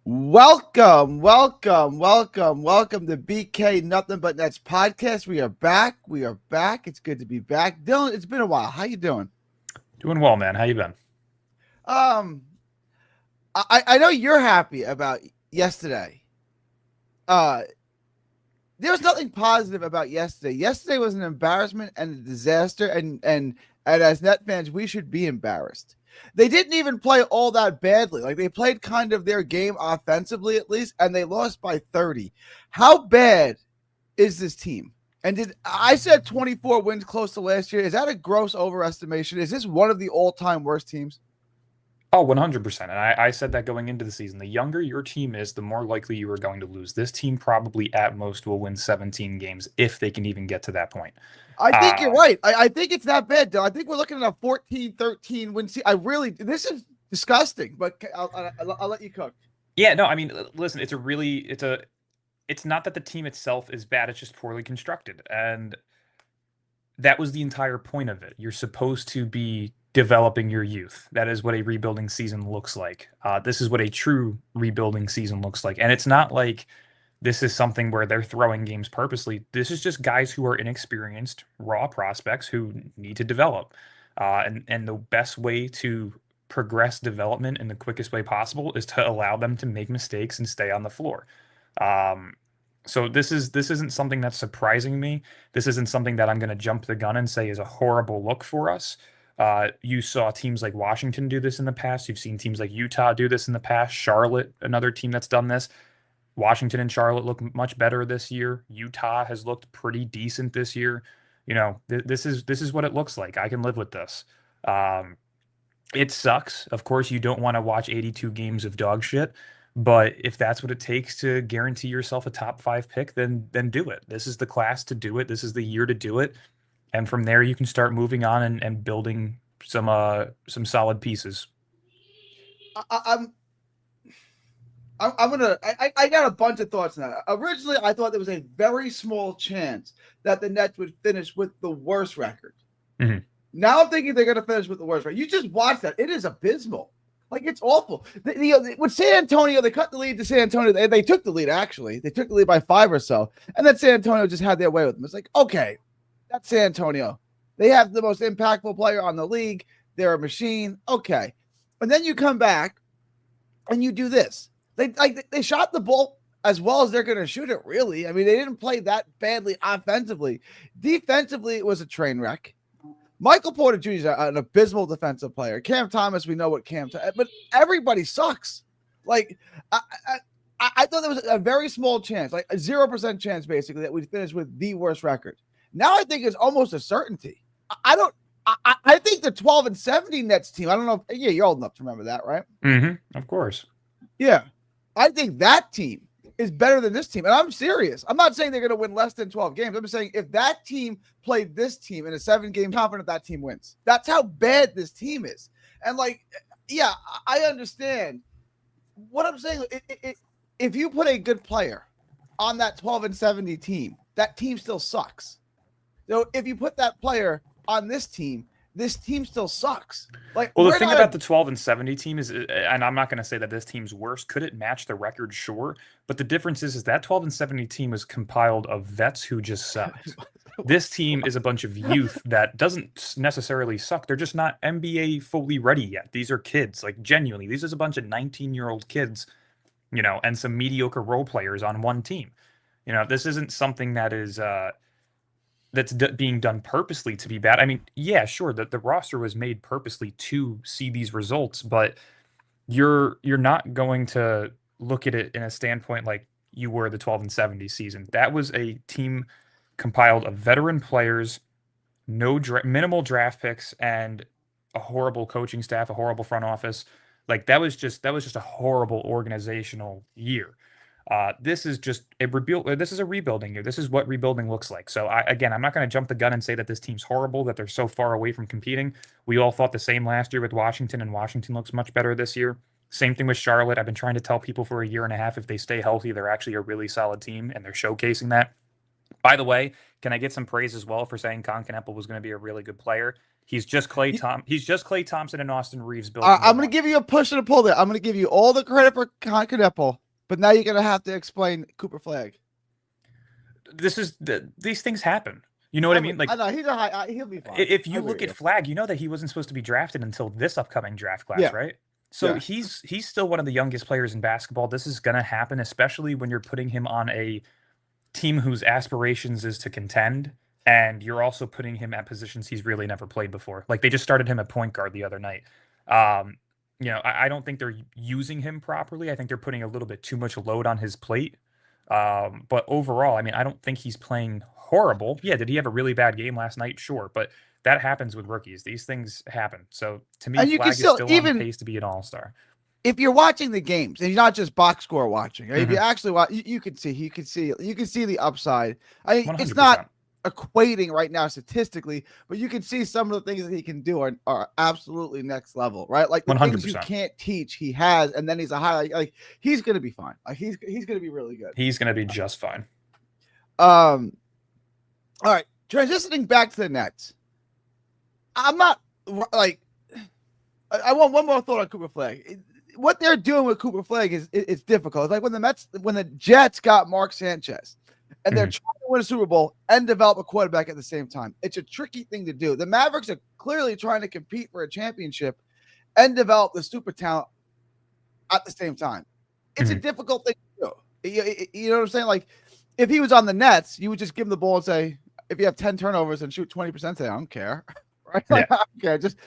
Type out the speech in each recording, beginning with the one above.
Welcome to BK Nothing But Nets podcast. We are back. It's good to be back. Dylan, it's been a while. How you doing? Doing well, man. How you been? Um, I know you're happy about yesterday. Uh, there was nothing positive about yesterday. Yesterday was an embarrassment and a disaster, and as Net fans, we should be embarrassed. They didn't even play all that badly. Like they played kind of their game offensively at least, and they lost by 30. How bad is this team? And did I said 24 wins close to last year? Is that a gross overestimation? Is this one of the all-time worst teams? Oh, 100%. And I said that going into the season. The younger your team is, the more likely you are going to lose. This team probably at most will win 17 games if they can even get to that point. I think you're Uh, right. I think it's that bad, though. I think we're looking at a 14-13 win. I really, this is disgusting, but I'll let you cook. yeah, no, I mean, listen, it's not that the team itself is bad, it's just poorly constructed. And that was the entire point of it. You're supposed to be developing your youth. That is what a rebuilding season looks like. This is what a true rebuilding season looks like. And it's not like this is something where they're throwing games purposely. This is just guys who are inexperienced, raw prospects who need to develop. And the best way to progress development in the quickest way possible is to allow them to make mistakes and stay on the floor. Um, so this isn't something that's surprising me. This isn't something that I'm going to jump the gun and say is a horrible look for us. You saw teams like Washington do this in the past. You've seen teams like Utah do this in the past. Charlotte, another team that's done this. Washington and Charlotte look much better this year. Utah has looked pretty decent this year. This is what it looks like. I can live with this. Um, it sucks. Of course, you don't want to watch 82 games of dog shit, but if that's what it takes to guarantee yourself a top five pick, then do it. This is the class to do it. This is the year to do it. And from there you can start moving on and building some solid pieces. I, I'm I'm gonna. I got a bunch of thoughts now. Originally, I thought there was a very small chance that the Nets would finish with the worst record. Mhm. Now I'm thinking they're gonna finish with the worst record. You just watch that; it is abysmal. Like it's awful. With San Antonio, they cut the lead to San Antonio. They took the lead actually. They took the lead by 5 or so, and then San Antonio just had their way with them. It's like okay, that's San Antonio. They have the most impactful player on the league. They're a machine. Okay, and then you come back and you do this. They shot the ball as well as they're going to shoot it. Really, I mean, they didn't play that badly offensively. Defensively, it was a train wreck. Michael Porter Jr. is an abysmal defensive player. Cam Thomas, we know what but everybody sucks. Like I thought there was a very small chance, like a 0% chance, basically, that we'd finish with the worst record. Now I think it's almost a certainty. I don't. I think the 12-70 Nets team. I don't know. Yeah, you're old enough to remember that, right? Of course. Yeah. I think that team is better than this team. And I'm serious. I'm not saying they're going to win less than 12 games. I'm just saying if that team played this team in a 7-game, confident that team wins. That's how bad this team is. And like, yeah, I understand. What I'm saying, if you put a good player on that 12-70 team, that team still sucks. So if you put that player on this team still sucks. Like, Well, the we're thing not. about the 12-70 team is, and I'm not going to say that this team's worse. Could it match the record? Sure. But the difference is that 12-70 team is compiled of vets who just sucked. This team is a bunch of youth that doesn't necessarily suck. They're just not NBA fully ready yet. These are kids, like genuinely. These is a bunch of 19-year-old kids, and some mediocre role players on one team. This isn't something that is being done purposely to be bad. I mean, yeah, sure, that the roster was made purposely to see these results, but you're not going to look at it in a standpoint like you were the 12-70 season. That was a team compiled of veteran players, minimal draft picks, and a horrible coaching staff, a horrible front office. Like that was just a horrible organizational year. This is just a rebuild. This is a rebuilding year. This is what rebuilding looks like. So I'm not going to jump the gun and say that this team's horrible, that they're so far away from competing. We all thought the same last year with Washington, and Washington looks much better this year. Same thing with Charlotte. I've been trying to tell people for a year and a half, if they stay healthy, they're actually a really solid team, and they're showcasing that. By the way, can I get some praise as well for saying Con Campbell was going to be a really good player? He's just He's just Klay Thompson and Austin Reeves built. I'm going to give you a push and a pull there. I'm going to give you all the credit for Kneppel, but now you're going to have to explain Cooper Flagg. These things happen. You know what I mean? Like, I know he'll be fine. If you look at Flagg, you know that he wasn't supposed to be drafted until this upcoming draft class, right? So he's still one of the youngest players in basketball. This is going to happen, especially when you're putting him on a team whose aspirations is to contend, and you're also putting him at positions he's really never played before. Like, they just started him at point guard the other night. I don't think they're using him properly. I think they're putting a little bit too much load on his plate. But overall, I mean, I don't think he's playing horrible. Yeah, did he have a really bad game last night? Sure, but that happens with rookies. These things happen. So to me, Flagg is still on pace to be an all-star. If you're watching the games and you're not just box score watching, right? If you actually watch, you can see the upside. I mean, 100%. It's not equating right now statistically, but you can see some of the things that he can do are absolutely next level, right? Like the 100%. Things you can't teach, he has, and then he's a highlight. Like he's gonna be fine. Like he's gonna be really good. He's gonna be just fine. All right, transitioning back to the Nets. I'm not like I want one more thought on Cooper Flagg. What they're doing with Cooper Flagg is difficult. It's like when the Jets got Mark Sanchez, and they're trying to win a Super Bowl and develop a quarterback at the same time. It's a tricky thing to do. The Mavericks are clearly trying to compete for a championship and develop the super talent at the same time. It's a difficult thing to do. You know what I'm saying? Like, if he was on the Nets, you would just give him the ball and say, if you have 10 turnovers and shoot 20%, say, I don't care. Right? Like, I don't care. Just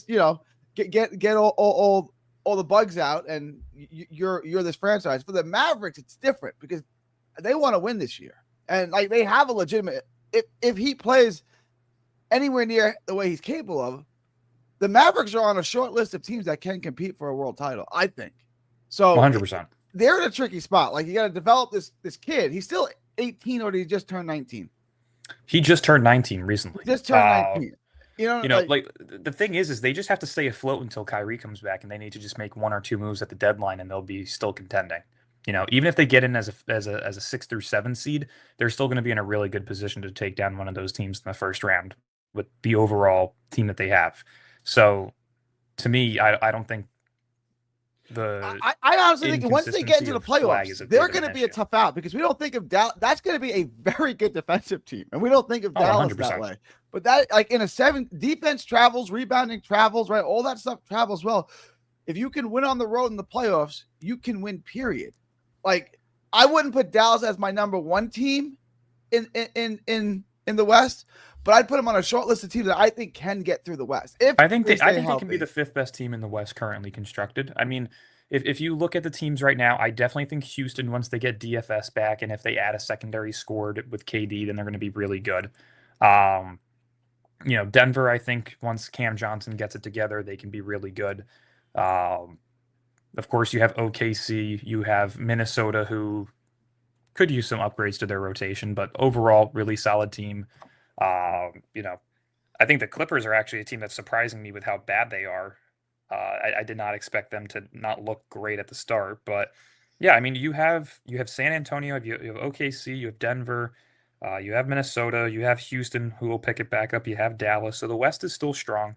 get all the bugs out, and you're this franchise. For the Mavericks, it's different because they want to win this year, and like they have a legitimate. If he plays anywhere near the way he's capable of, the Mavericks are on a short list of teams that can compete for a world title. I think so. 100%. They're in a tricky spot. Like, you got to develop this kid. He's still 18, or did he just turn 19? He just turned 19 recently. Just turned 19. Like the thing is they just have to stay afloat until Kyrie comes back, and they need to just make one or two moves at the deadline, and they'll be still contending. Even if they get in as a 6 through 7 seed, they're still going to be in a really good position to take down one of those teams in the first round with the overall team that they have. So, to me, I don't think I honestly think once they get into the playoffs, they're going to be a tough out, because we don't think of Dallas. That's going to be a very good defensive team, and we don't think of Dallas 100%. That way. But that, like, in a 7, defense travels, rebounding travels, right? All that stuff travels well. If you can win on the road in the playoffs, you can win, period. Like, I wouldn't put Dallas as my number 1 team in the West, but I'd put them on a short list of teams that I think can get through the West. I think they can be the 5th best team in the West currently constructed. I mean, if you look at the teams right now, I definitely think Houston, once they get DFS back, and if they add a secondary score with KD, then they're going to be really good. Denver, I think once Cam Johnson gets it together, they can be really good. Of course, you have OKC, you have Minnesota, who could use some upgrades to their rotation, but overall, really solid team. I think the Clippers are actually a team that's surprising me with how bad they are. I did not expect them to not look great at the start, but yeah, I mean, you have San Antonio, you have OKC, you have Denver, you have Minnesota, you have Houston, who will pick it back up. You have Dallas, so the West is still strong.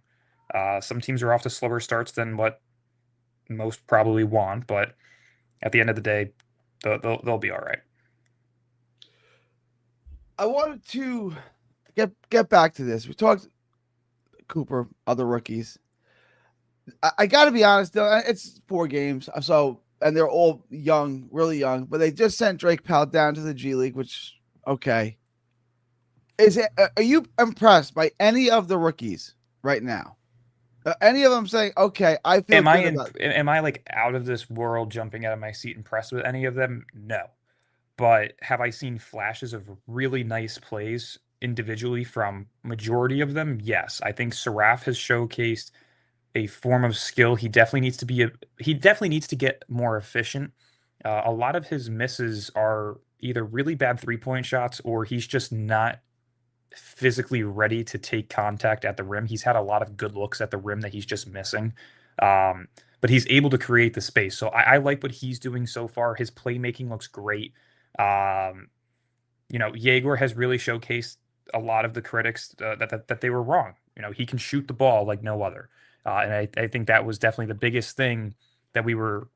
Some teams are off to slower starts than what most probably want, but at the end of the day, they'll be all right. I wanted to get back to this. We talked Cooper, other rookies. I got to be honest, though, it's 4 games, and they're all young, really young, but they just sent Drake Powell down to the G League, which, okay. Are you impressed by any of the rookies right now? Any of them saying, okay, I feel am I like out of this world, jumping out of my seat, impressed with any of them? No. But have I seen flashes of really nice plays individually from majority of them? Yes. I think Saraf has showcased a form of skill. He definitely needs to get more efficient. A lot of his misses are either really bad 3-point shots, or he's just not physically ready to take contact at the rim. He's had a lot of good looks at the rim that he's just missing. But he's able to create the space. So I like what he's doing so far. His playmaking looks great. Jaeger has really showcased a lot of the critics that they were wrong. He can shoot the ball like no other. And I think that was definitely the biggest thing that we were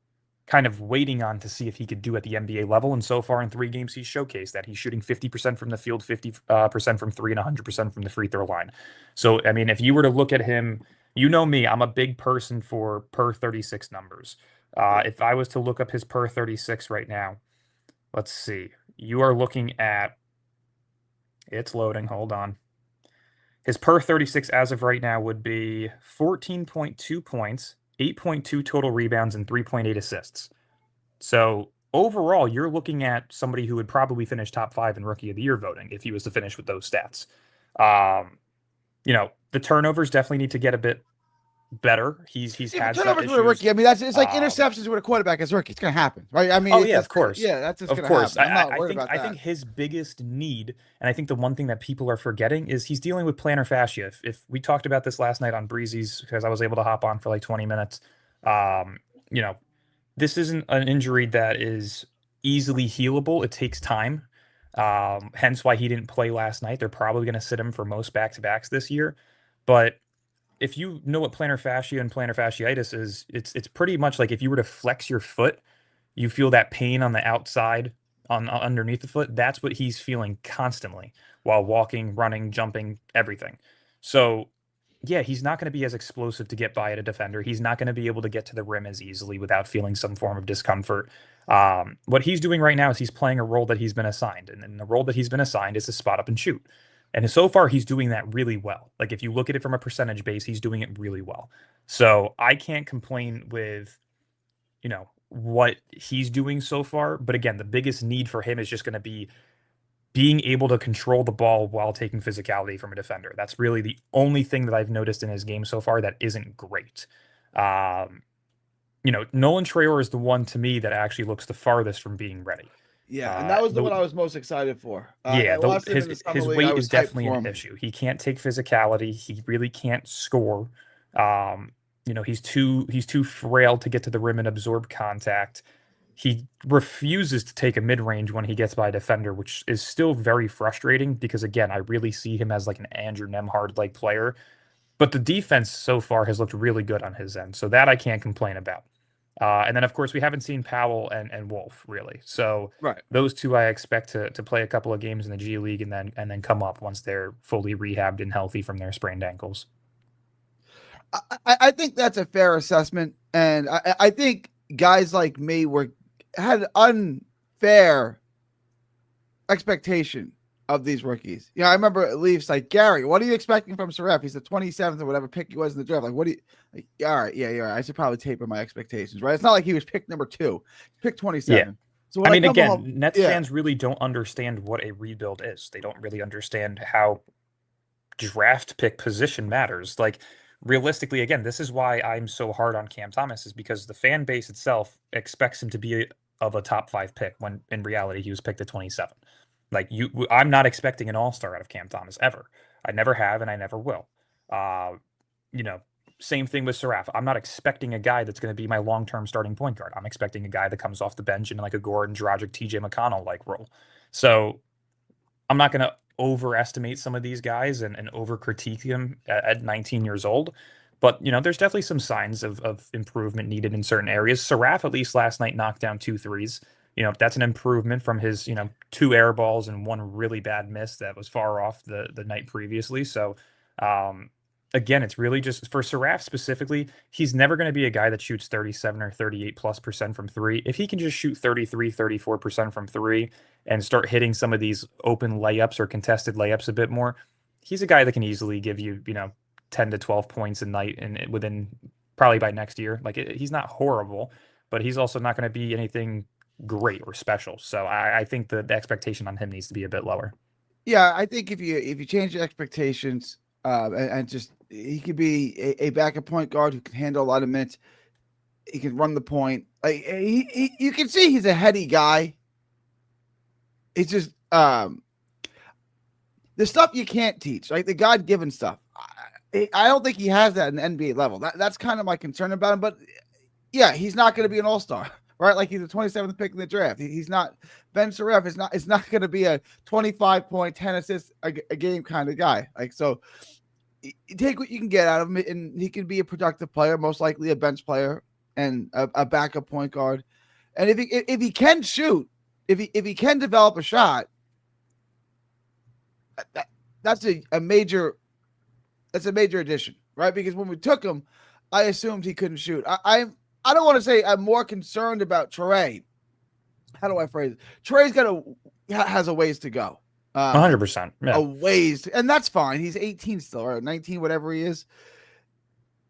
kind of waiting on to see if he could do at the NBA level. And so far in 3 games, he's showcased that he's shooting 50% from the field, 50% from three, and 100% from the free throw line. So, I mean, if you were to look at him, you know me, I'm a big person for per 36 numbers. If I was to look up his per 36 right now, let's see. You are looking at, it's loading. Hold on. His per 36 as of right now would be 14.2 points, 8.2 total rebounds, and 3.8 assists. So overall, you're looking at somebody who would probably finish top 5 in Rookie of the Year voting if he was to finish with those stats. The turnovers definitely need to get a bit better. He's had some turnovers issues. with a rookie. I mean, it's like interceptions with a quarterback as a rookie. It's going to happen, right? I mean, of course. Yeah, that's just of going to course. happen. I'm not worried about that. I think his biggest need, and I think the one thing that people are forgetting, is he's dealing with plantar fascia. If we talked about this last night on Breezy's, because I was able to hop on for like 20 minutes. This isn't an injury that is easily healable. It takes time. Hence why he didn't play last night. They're probably going to sit him for most back-to-backs this year. But if you know what plantar fascia and plantar fasciitis is, it's pretty much like if you were to flex your foot, you feel that pain on the outside underneath the foot. That's what he's feeling constantly while walking, running, jumping, everything. So yeah, he's not going to be as explosive to get by at a defender. He's not going to be able to get to the rim as easily without feeling some form of discomfort. What he's doing right now is he's playing a role that he's been assigned, and the role that he's been assigned is to spot up and shoot. And so far, he's doing that really well. Like, if you look at it from a percentage base, he's doing it really well. So I can't complain with, what he's doing so far. But again, the biggest need for him is just going to be being able to control the ball while taking physicality from a defender. That's really the only thing that I've noticed in his game so far that isn't great. Nolan Traore is the one to me that actually looks the farthest from being ready. Yeah, and that was the one I was most excited for. His weight is definitely an issue. He can't take physicality. He really can't score. He's too frail to get to the rim and absorb contact. He refuses to take a mid-range when he gets by a defender, which is still very frustrating because, again, I really see him as like an Andrew Nembhard-like player. But the defense so far has looked really good on his end, so that I can't complain about. And then, of course, we haven't seen Powell and Wolf, really. So those two I expect to play a couple of games in the G League and then come up once they're fully rehabbed and healthy from their sprained ankles. I think that's a fair assessment. And I think guys like me had unfair expectation of these rookies. I remember Leafs like, Gary, what are you expecting from Saref? He's the 27th or whatever pick he was in the draft. Like, what do you all right, yeah, you're right. I should probably taper my expectations, right? It's not like he was picked number 2, pick 27. Yeah. So Nets fans really don't understand what a rebuild is. They don't really understand how draft pick position matters. Like, realistically, again, this is why I'm so hard on Cam Thomas, is because the fan base itself expects him to be of a top 5 pick when in reality he was picked at 27. Like, I'm not expecting an all-star out of Cam Thomas ever. I never have, and I never will. Same thing with Saraf. I'm not expecting a guy that's going to be my long-term starting point guard. I'm expecting a guy that comes off the bench in like a Gordon Dragic, TJ McConnell-like role. So I'm not going to overestimate some of these guys and over-critique them at 19 years old. But, there's definitely some signs of improvement needed in certain areas. Saraf, at least last night, knocked down 2 threes. That's an improvement from his, 2 air balls and 1 really bad miss that was far off the night previously. So, again, it's really just for Saraf specifically, he's never going to be a guy that shoots 37 or 38+% from 3. If he can just shoot 33, 34% from 3 and start hitting some of these open layups or contested layups a bit more, he's a guy that can easily give you, 10 to 12 points a night and within probably by next year. Like, he's not horrible, but he's also not going to be anything great or special. So I think the expectation on him needs to be a bit lower. Yeah, I think if you change the expectations and just he could be a backup point guard who can handle a lot of minutes. He can run the point. Like you can see he's a heady guy. It's just the stuff you can't teach, like the God-given stuff. I don't think he has that in the NBA level. That's kind of my concern about him. But yeah, he's not going to be an all-star. Right, like he's the 27th pick in the draft. He's not Ben Saref. It's not going to be a 25 point, 10 assists a game kind of guy. Like, so take what you can get out of him, and he can be a productive player, most likely a bench player and a backup point guard. And if he can shoot, if he can develop a shot, that's a major addition, right? Because when we took him, I assumed he couldn't shoot. I don't want to say I'm more concerned about Trey. How do I phrase it? Trey's has a ways to go. 100%. Yeah. A ways, and that's fine. He's 18 still, or 19, whatever he is.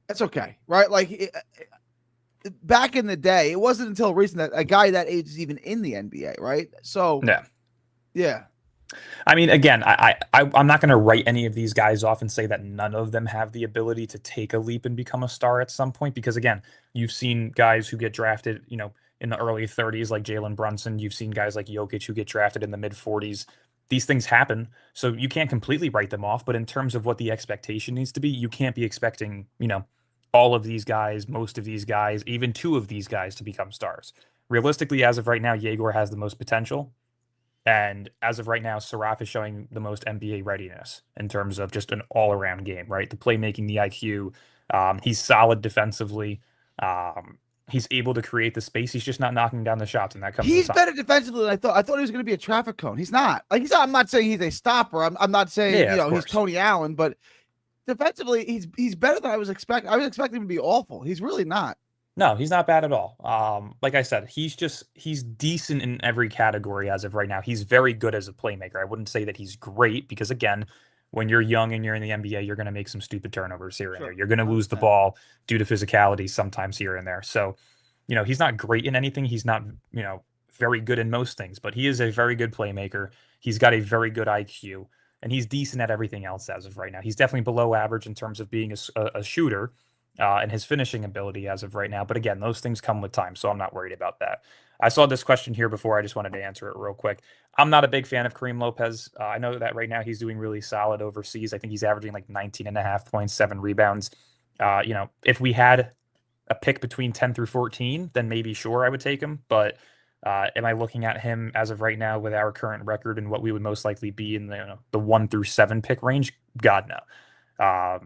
That's okay, right? Like back in the day, it wasn't until recent that a guy that age is even in the NBA, right? So yeah. I mean, again, I'm not going to write any of these guys off and say that none of them have the ability to take a leap and become a star at some point. Because again, you've seen guys who get drafted, in the early 30s, like Jalen Brunson. You've seen guys like Jokic who get drafted in the mid 40s. These things happen, so you can't completely write them off. But in terms of what the expectation needs to be, you can't be expecting, all of these guys, most of these guys, even two of these guys to become stars. Realistically, as of right now, Yegor has the most potential. And as of right now, Saraf is showing the most NBA readiness in terms of just an all-around game, right? The playmaking, the IQ. He's solid defensively. He's able to create the space. He's just not knocking down the shots, and that comes. He's better defensively than I thought. I thought he was going to be a traffic cone. He's not. I'm not saying he's a stopper. I'm not saying he's Tony Allen, but defensively, he's better than I was expecting. I was expecting him to be awful. He's really not. No, he's not bad at all. Like I said, he's decent in every category as of right now. He's very good as a playmaker. I wouldn't say that he's great because, again, when you're young and you're in the NBA, you're going to make some stupid turnovers here and there. You're going to lose the ball due to physicality sometimes here and there. So, he's not great in anything. He's not, very good in most things, but he is a very good playmaker. He's got a very good IQ, and he's decent at everything else as of right now. He's definitely below average in terms of being a shooter. And his finishing ability as of right now. But again, those things come with time, so I'm not worried about that. I saw this question here before. I just wanted to answer it real quick. I'm not a big fan of Kareem Lopez. I know that right now he's doing really solid overseas. I think he's averaging like 19.5 points, 7 rebounds. If we had a pick between 10 through 14, then maybe sure I would take him. But am I looking at him as of right now with our current record and what we would most likely be in the 1 through 7 pick range? God, no.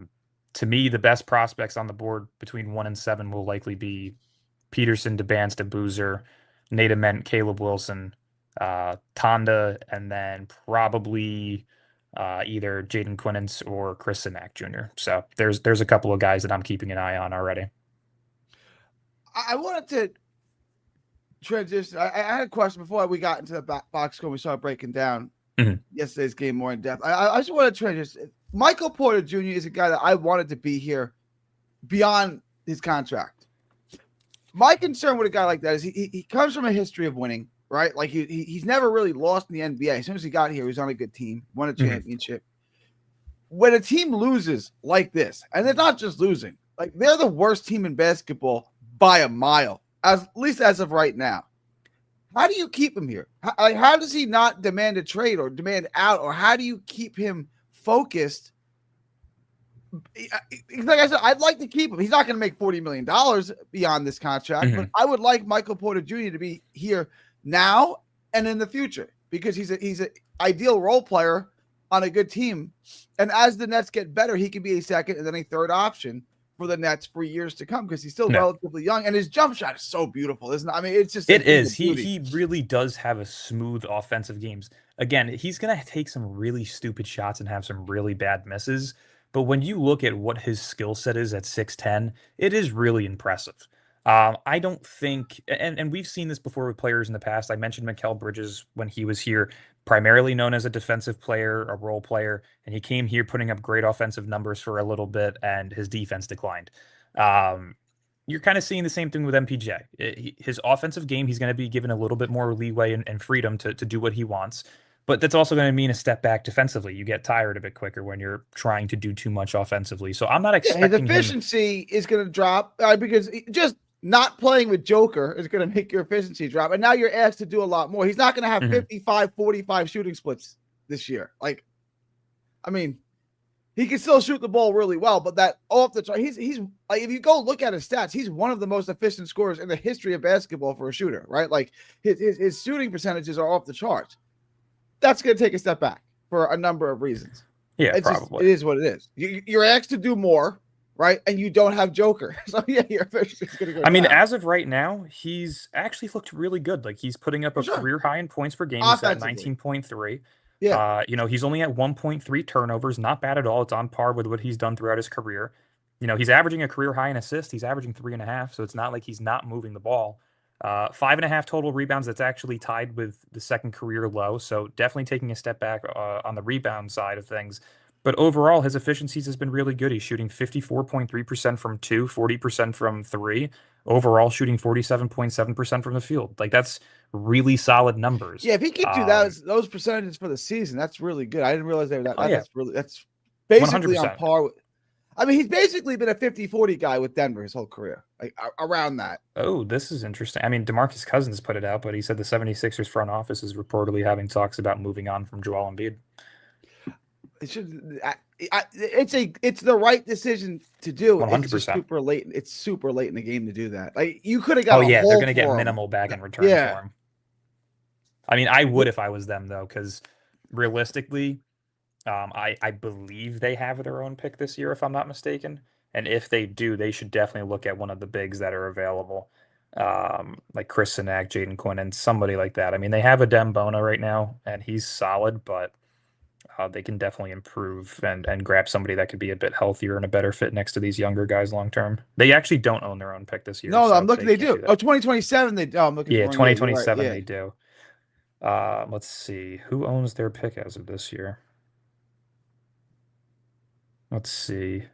To me, the best prospects on the board between 1 and 7 will likely be Peterson, DeBanz, Boozer, Nate Ament, Caleb Wilson, Tonda, and then probably either Jaden Quinnance or Chris Sinak Jr. So there's a couple of guys that I'm keeping an eye on already. I wanted to transition. I had a question before we got into the box score. We started breaking down yesterday's game more in depth. I just want to transition. Michael Porter Jr. is a guy that I wanted to be here beyond his contract. My concern with a guy like that is he comes from a history of winning, right? Like he's never really lost in the NBA. As soon as he got here, he was on a good team, won a championship. When a team loses like this, and they're not just losing, like they're the worst team in basketball by a mile, at least as of right now. How do you keep him here? How does he not demand a trade or demand out? Or how do you keep him focused? Like I said, I'd like to keep him. He's not going to make $40 million beyond this contract, but I would like Michael Porter Jr. to be here now and in the future because he's an ideal role player on a good team. And as the Nets get better, he can be a second and then a third option for the Nets for years to come because he's still relatively young and his jump shot is so beautiful, isn't it? I mean, it's just it is. He really does have a smooth offensive games. Again, he's gonna take some really stupid shots and have some really bad misses. But when you look at what his skill set is at 6'10", it is really impressive. I don't think, and we've seen this before with players in the past. I mentioned Mikal Bridges when he was here, primarily known as a defensive player, a role player, and he came here putting up great offensive numbers for a little bit, and his defense declined. You're kind of seeing the same thing with MPJ. His offensive game, he's going to be given a little bit more leeway and freedom to do what he wants. But that's also going to mean a step back defensively. You get tired a bit quicker when you're trying to do too much offensively. So I'm not expecting his efficiency is going to drop because just not playing with Joker is going to make your efficiency drop. And now you're asked to do a lot more. He's not going to have 55, 45 shooting splits this year. Like, I mean, he can still shoot the ball really well, but that off the chart, he's like, if you go look at his stats, he's one of the most efficient scorers in the history of basketball for a shooter, right? Like his shooting percentages are off the charts. That's going to take a step back for a number of reasons. Yeah, It's just, probably. it is what it is. You're asked to do more, right? And you don't have Joker. So yeah, your efficiency is going to go I mean, down. as of right now, he's actually looked really good. Like he's putting up For a sure. career high in points per game. He's at Offensively. 19.3. Yeah. He's only at 1.3 turnovers. Not bad at all. It's on par with what he's done throughout his career. He's averaging a career high in assists. He's averaging 3.5. So it's not like he's not moving the ball. 5.5 total rebounds. That's actually tied with the second career low. So definitely taking a step back on the rebound side of things. But overall, his efficiencies has been really good. He's shooting 54.3% from two, 40% from three. Overall, shooting 47.7% from the field. Like that's really solid numbers. Yeah, if he keeps you those percentages for the season, that's really good. I didn't realize they were that. Oh yeah, That's basically 100%. on par with. I mean, he's basically been a 50-40 guy with Denver his whole career, like around that. Oh, this is interesting. I mean, DeMarcus Cousins put it out, but he said the 76ers front office is reportedly having talks about moving on from Joel Embiid. It should. It's the right decision to do. 100%. It's just super late. It's super late in the game to do that. Like you could have Oh got. yeah, they're gonna get minimal back in return Yeah. for him. I mean, I would if I was them though, because realistically, I believe they have their own pick this year, if I'm not mistaken. And if they do, they should definitely look at one of the bigs that are available, like Chris Sinak, Jaden Quinn, and somebody like that. I mean, they have a Dembona right now, and he's solid, but they can definitely improve and grab somebody that could be a bit healthier and a better fit next to these younger guys long term. They actually don't own their own pick this year. No, so I'm looking. They can't do. that. Oh, 2027. They. Oh, I'm looking. Yeah, for 2027 Yeah. they do. Let's see. Who owns their pick as of this year? Let's see.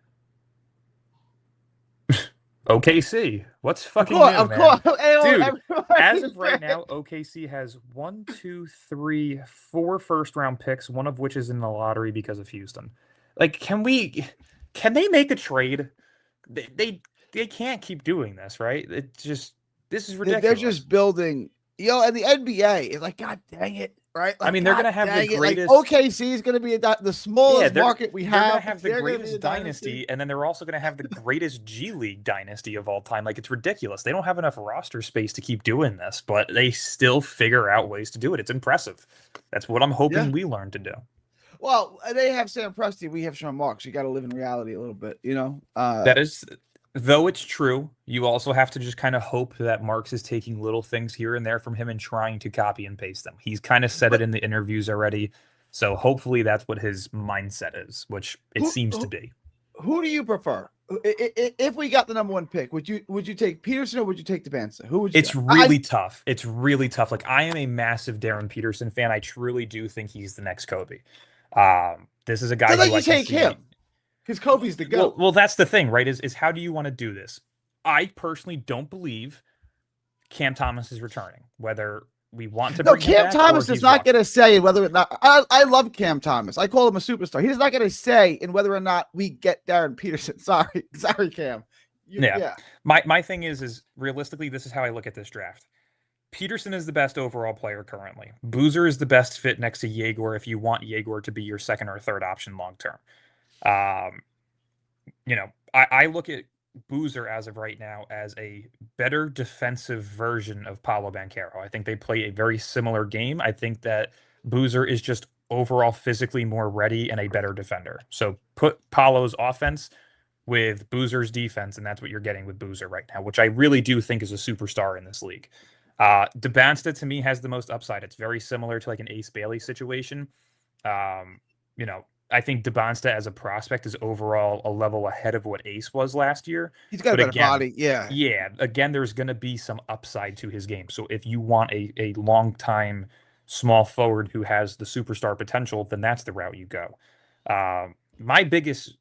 OKC. What's fucking new, Of man? course. Dude, as of right now, OKC has 1, 2, 3, 4 first-round picks, one of which is in the lottery because of Houston. Like, can they make a trade? They can't keep doing this, right? This is ridiculous. They're just building, and the NBA is like, God dang it, right? Like, I mean, they're going to have the greatest. Like, OKC is going to be the smallest market we have. They're going to have the greatest dynasty, and then they're also going to have the greatest G League dynasty of all time. Like, it's ridiculous. They don't have enough roster space to keep doing this, but they still figure out ways to do it. It's impressive. That's what I'm hoping we learn to do. Well, they have Sam Presti. We have Sean Marks. You got to live in reality a little bit, That is. Though it's true, you also have to just kind of hope that Marks is taking little things here and there from him and trying to copy and paste them. He's kind of said it in the interviews already. So hopefully that's what his mindset is, which it seems to be. Who do you prefer? If we got the number one pick, would you take Peterson or would you take DeBanza? Who would you? It's really tough. It's really tough. Like I am a massive Darren Peterson fan. I truly do think he's the next Kobe. This is a guy who you take him. Because Kobe's the GOAT. Well, that's the thing, right? Is how do you want to do this? I personally don't believe Cam Thomas is returning. Whether we want to bring Cam Thomas does not get a say in whether or not. I love Cam Thomas. I call him a superstar. He does not get a say in whether or not we get Darren Peterson. Sorry, Cam. Yeah. My thing is realistically, this is how I look at this draft. Peterson is the best overall player currently. Boozer is the best fit next to Yegor if you want Yegor to be your second or third option long term. I look at Boozer as of right now as a better defensive version of Paolo Banchero. I think they play a very similar game. I think that Boozer is just overall physically more ready and a better defender. So put Paolo's offense with Boozer's defense, and that's what you're getting with Boozer right now, which I really do think is a superstar in this league. DeBansta to me has the most upside. It's very similar to like an Ace Bailey situation. I think DeBansta as a prospect is overall a level ahead of what Ace was last year. He's got a better body. Yeah. Yeah. Again, there's going to be some upside to his game. So if you want a long time small forward who has the superstar potential, then that's the route you go. My biggest,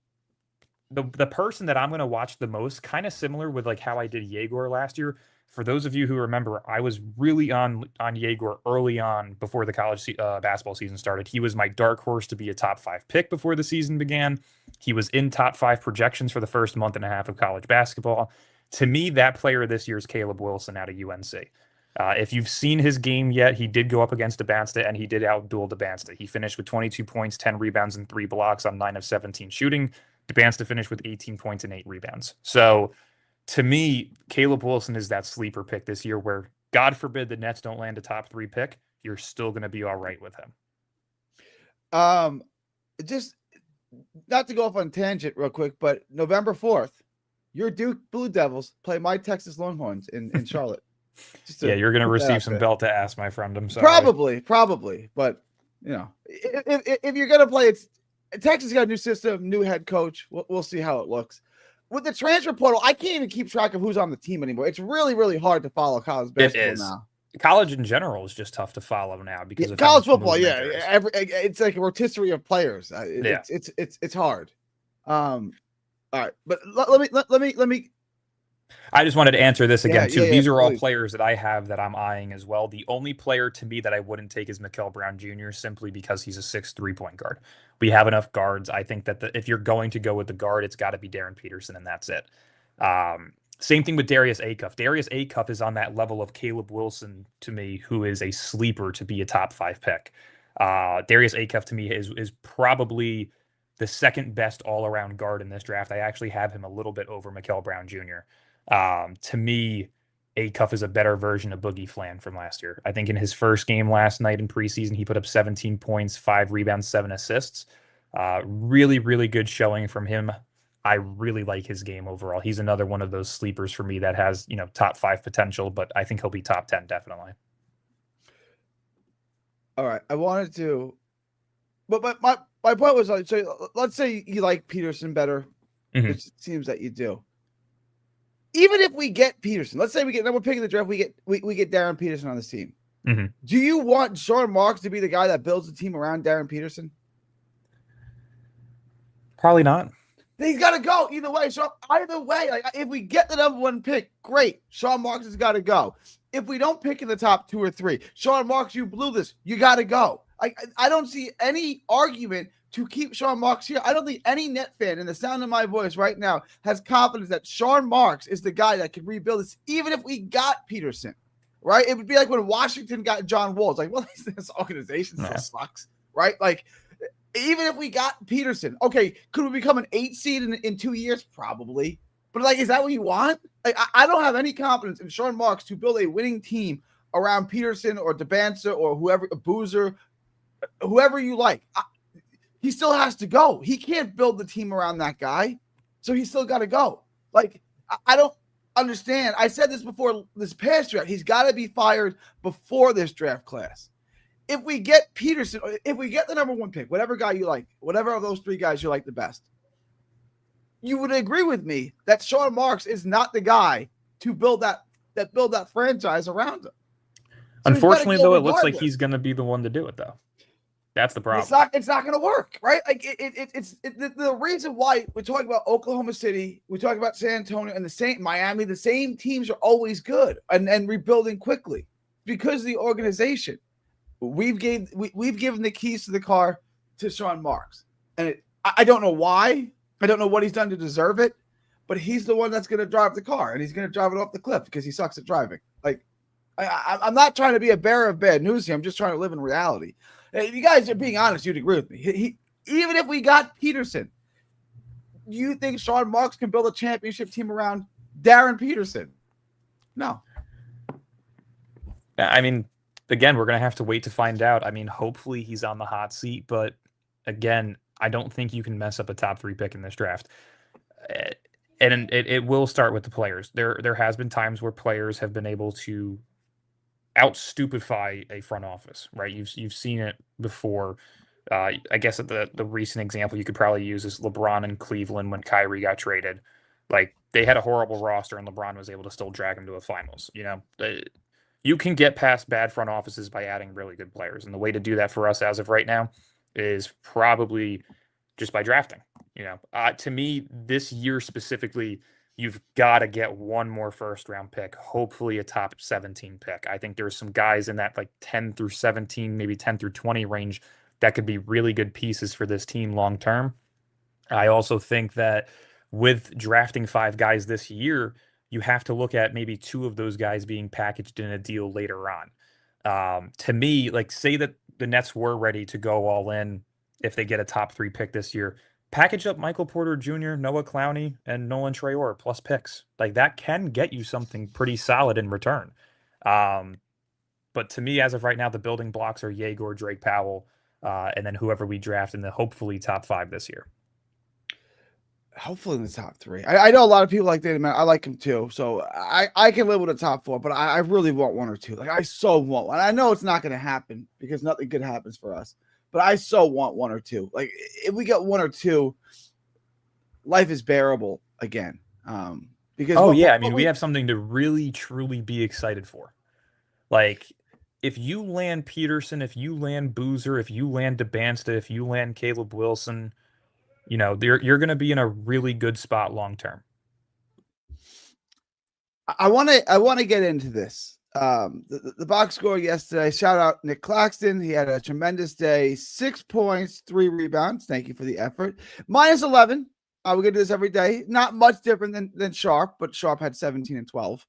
the person that I'm going to watch the most, kind of similar with like how I did Yegor last year. For those of you who remember, I was really on Yegor early on before the college basketball season started. He was my dark horse to be a top 5 pick before the season began. He was in top 5 projections for the first month and a half of college basketball. To me, that player this year is Caleb Wilson out of UNC. If you've seen his game yet, he did go up against DeBansta and he did outduel DeBansta. He finished with 22 points, 10 rebounds, and 3 blocks on 9 of 17 shooting. DeBansta finished with 18 points and 8 rebounds. So to me, Caleb Wilson is that sleeper pick this year where, God forbid, the Nets don't land a top 3 pick. You're still going to be all right with him. Just not to go off on tangent real quick, but November 4th, your Duke Blue Devils play my Texas Longhorns in Charlotte. Yeah, you're going to receive some there. belt to ass, my friend. I'm sorry. Probably, but you know, if you're gonna play, it's Texas got a new system, new head coach. We'll see how it looks. With the transfer portal, I can't even keep track of who's on the team anymore. It's really hard to follow college basketball now. College in general is just tough to follow now because of college football. Yeah, it's like a rotisserie of players. It's hard. All right, but let me. I just wanted to answer this again too. These are all please. players that I have that I'm eyeing as well. The only player to me that I wouldn't take is Mikal Brown Jr. simply because he's a 6'3" point guard. We have enough guards. I think that if you're going to go with the guard, it's got to be Darren Peterson, and that's it. Same thing with Darius Acuff. Darius Acuff is on that level of Caleb Wilson to me, who is a sleeper to be a top 5 pick. Darius Acuff to me is probably the second best all-around guard in this draft. I actually have him a little bit over Mikal Brown Jr. To me, Acuff is a better version of Boogie Flan from last year. I think in his first game last night in preseason, he put up 17 points, 5 rebounds, 7 assists. Really good showing from him. I really like his game overall. He's another one of those sleepers for me that has, top 5 potential, but I think he'll be top 10 definitely. All right. I wanted to, but my point was, so let's say you like Peterson better, which it seems that you do. Even if we get Peterson, let's say we get number pick in the draft, we get Darren Peterson on this team. Do you want Sean Marks to be the guy that builds the team around Darren Peterson? Probably not. He's got to go either way. So either way, like if we get the number 1 pick, great. Sean Marks has got to go. If we don't pick in the top 2 or 3, Sean Marks, you blew this. You got to go. I don't see any argument to keep Sean Marks here. I don't think any net fan in the sound of my voice right now has confidence that Sean Marks is the guy that can rebuild this, even if we got Peterson, right? It would be like when Washington got John Wall. It's like, well, this organization still sucks, right? Like, even if we got Peterson, okay, could we become an 8 seed in 2 years? Probably. But, like, is that what you want? Like, I don't have any confidence in Sean Marks to build a winning team around Peterson or Debanza or whoever, Boozer, whoever you like. He still has to go. He can't build the team around that guy. So he's still got to go. Like, I don't understand. I said this before this past draft. He's got to be fired before this draft class. If we get Peterson, if we get the number 1 pick, whatever guy you like, whatever of those 3 guys you like the best, you would agree with me that Sean Marks is not the guy to build that franchise around him. So unfortunately, though, it looks like he's going to be the one to do it, though. That's the problem. It's not going to work, right? Like it's the reason why we're talking about Oklahoma City, we're talking about San Antonio and the same Miami. The same teams are always good and rebuilding quickly because of the organization. We've given the keys to the car to Sean Marks, and I don't know why. I don't know what he's done to deserve it, but he's the one that's going to drive the car, and he's going to drive it off the cliff because he sucks at driving. Like, I'm not trying to be a bearer of bad news here. I'm just trying to live in reality. If you guys are being honest, you'd agree with me. Even if we got Peterson, do you think Sean Marks can build a championship team around Darren Peterson? No. I mean, again, we're going to have to wait to find out. I mean, hopefully he's on the hot seat, but again, I don't think you can mess up a top 3 pick in this draft. And it will start with the players. There has been times where players have been able to out-stupefy a front office, right? You've seen it before. I guess the recent example you could probably use is LeBron in Cleveland when Kyrie got traded. Like, they had a horrible roster and LeBron was able to still drag them to a finals. You can get past bad front offices by adding really good players. And the way to do that for us as of right now is probably just by drafting. To me, this year specifically, you've got to get one more first-round pick, hopefully a top 17 pick. I think there's some guys in that like 10 through 17, maybe 10 through 20 range that could be really good pieces for this team long-term. I also think that with drafting 5 guys this year, you have to look at maybe 2 of those guys being packaged in a deal later on. To me, like, say that the Nets were ready to go all in if they get a top 3 pick this year, package up Michael Porter Jr., Noah Clowney, and Nolan Traore plus picks. Like, that can get you something pretty solid in return. But to me, as of right now, the building blocks are Yegor, Drake Powell, and then whoever we draft in the hopefully top 5 this year. hopefully in the top 3. I know a lot of people like David. I like him too, so I can live with a top 4. But I really want 1 or 2. Like I so want one. I know it's not going to happen because nothing good happens for us. But I so want 1 or 2. Like if we get 1 or 2, life is bearable again. Because I mean, we have something to really truly be excited for. Like, if you land Peterson, if you land Boozer, if you land DeBansta, if you land Caleb Wilson, you're going to be in a really good spot long term. I want to get into this. The box score yesterday. Shout out Nick Claxton. He had a tremendous day. 6 points, 3 rebounds. Thank you for the effort. -11. We're gonna do this every day. Not much different than Sharp, but Sharp had 17 and 12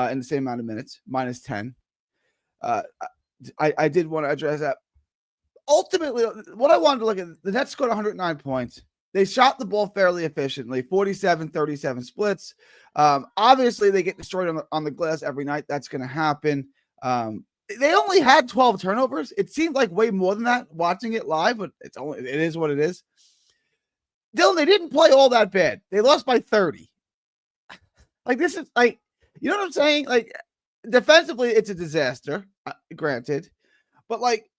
in the same amount of minutes. -10. I did want to address that. Ultimately, what I wanted to look at, the Nets scored 109 points. They shot the ball fairly efficiently, 47-37 splits. Obviously, they get destroyed on the glass every night. That's going to happen. They only had 12 turnovers. It seemed like way more than that watching it live, but it is what it is. Dylan, they didn't play all that bad. They lost by 30. Like, this is like, you know what I'm saying? Like, defensively, it's a disaster, granted. But, like,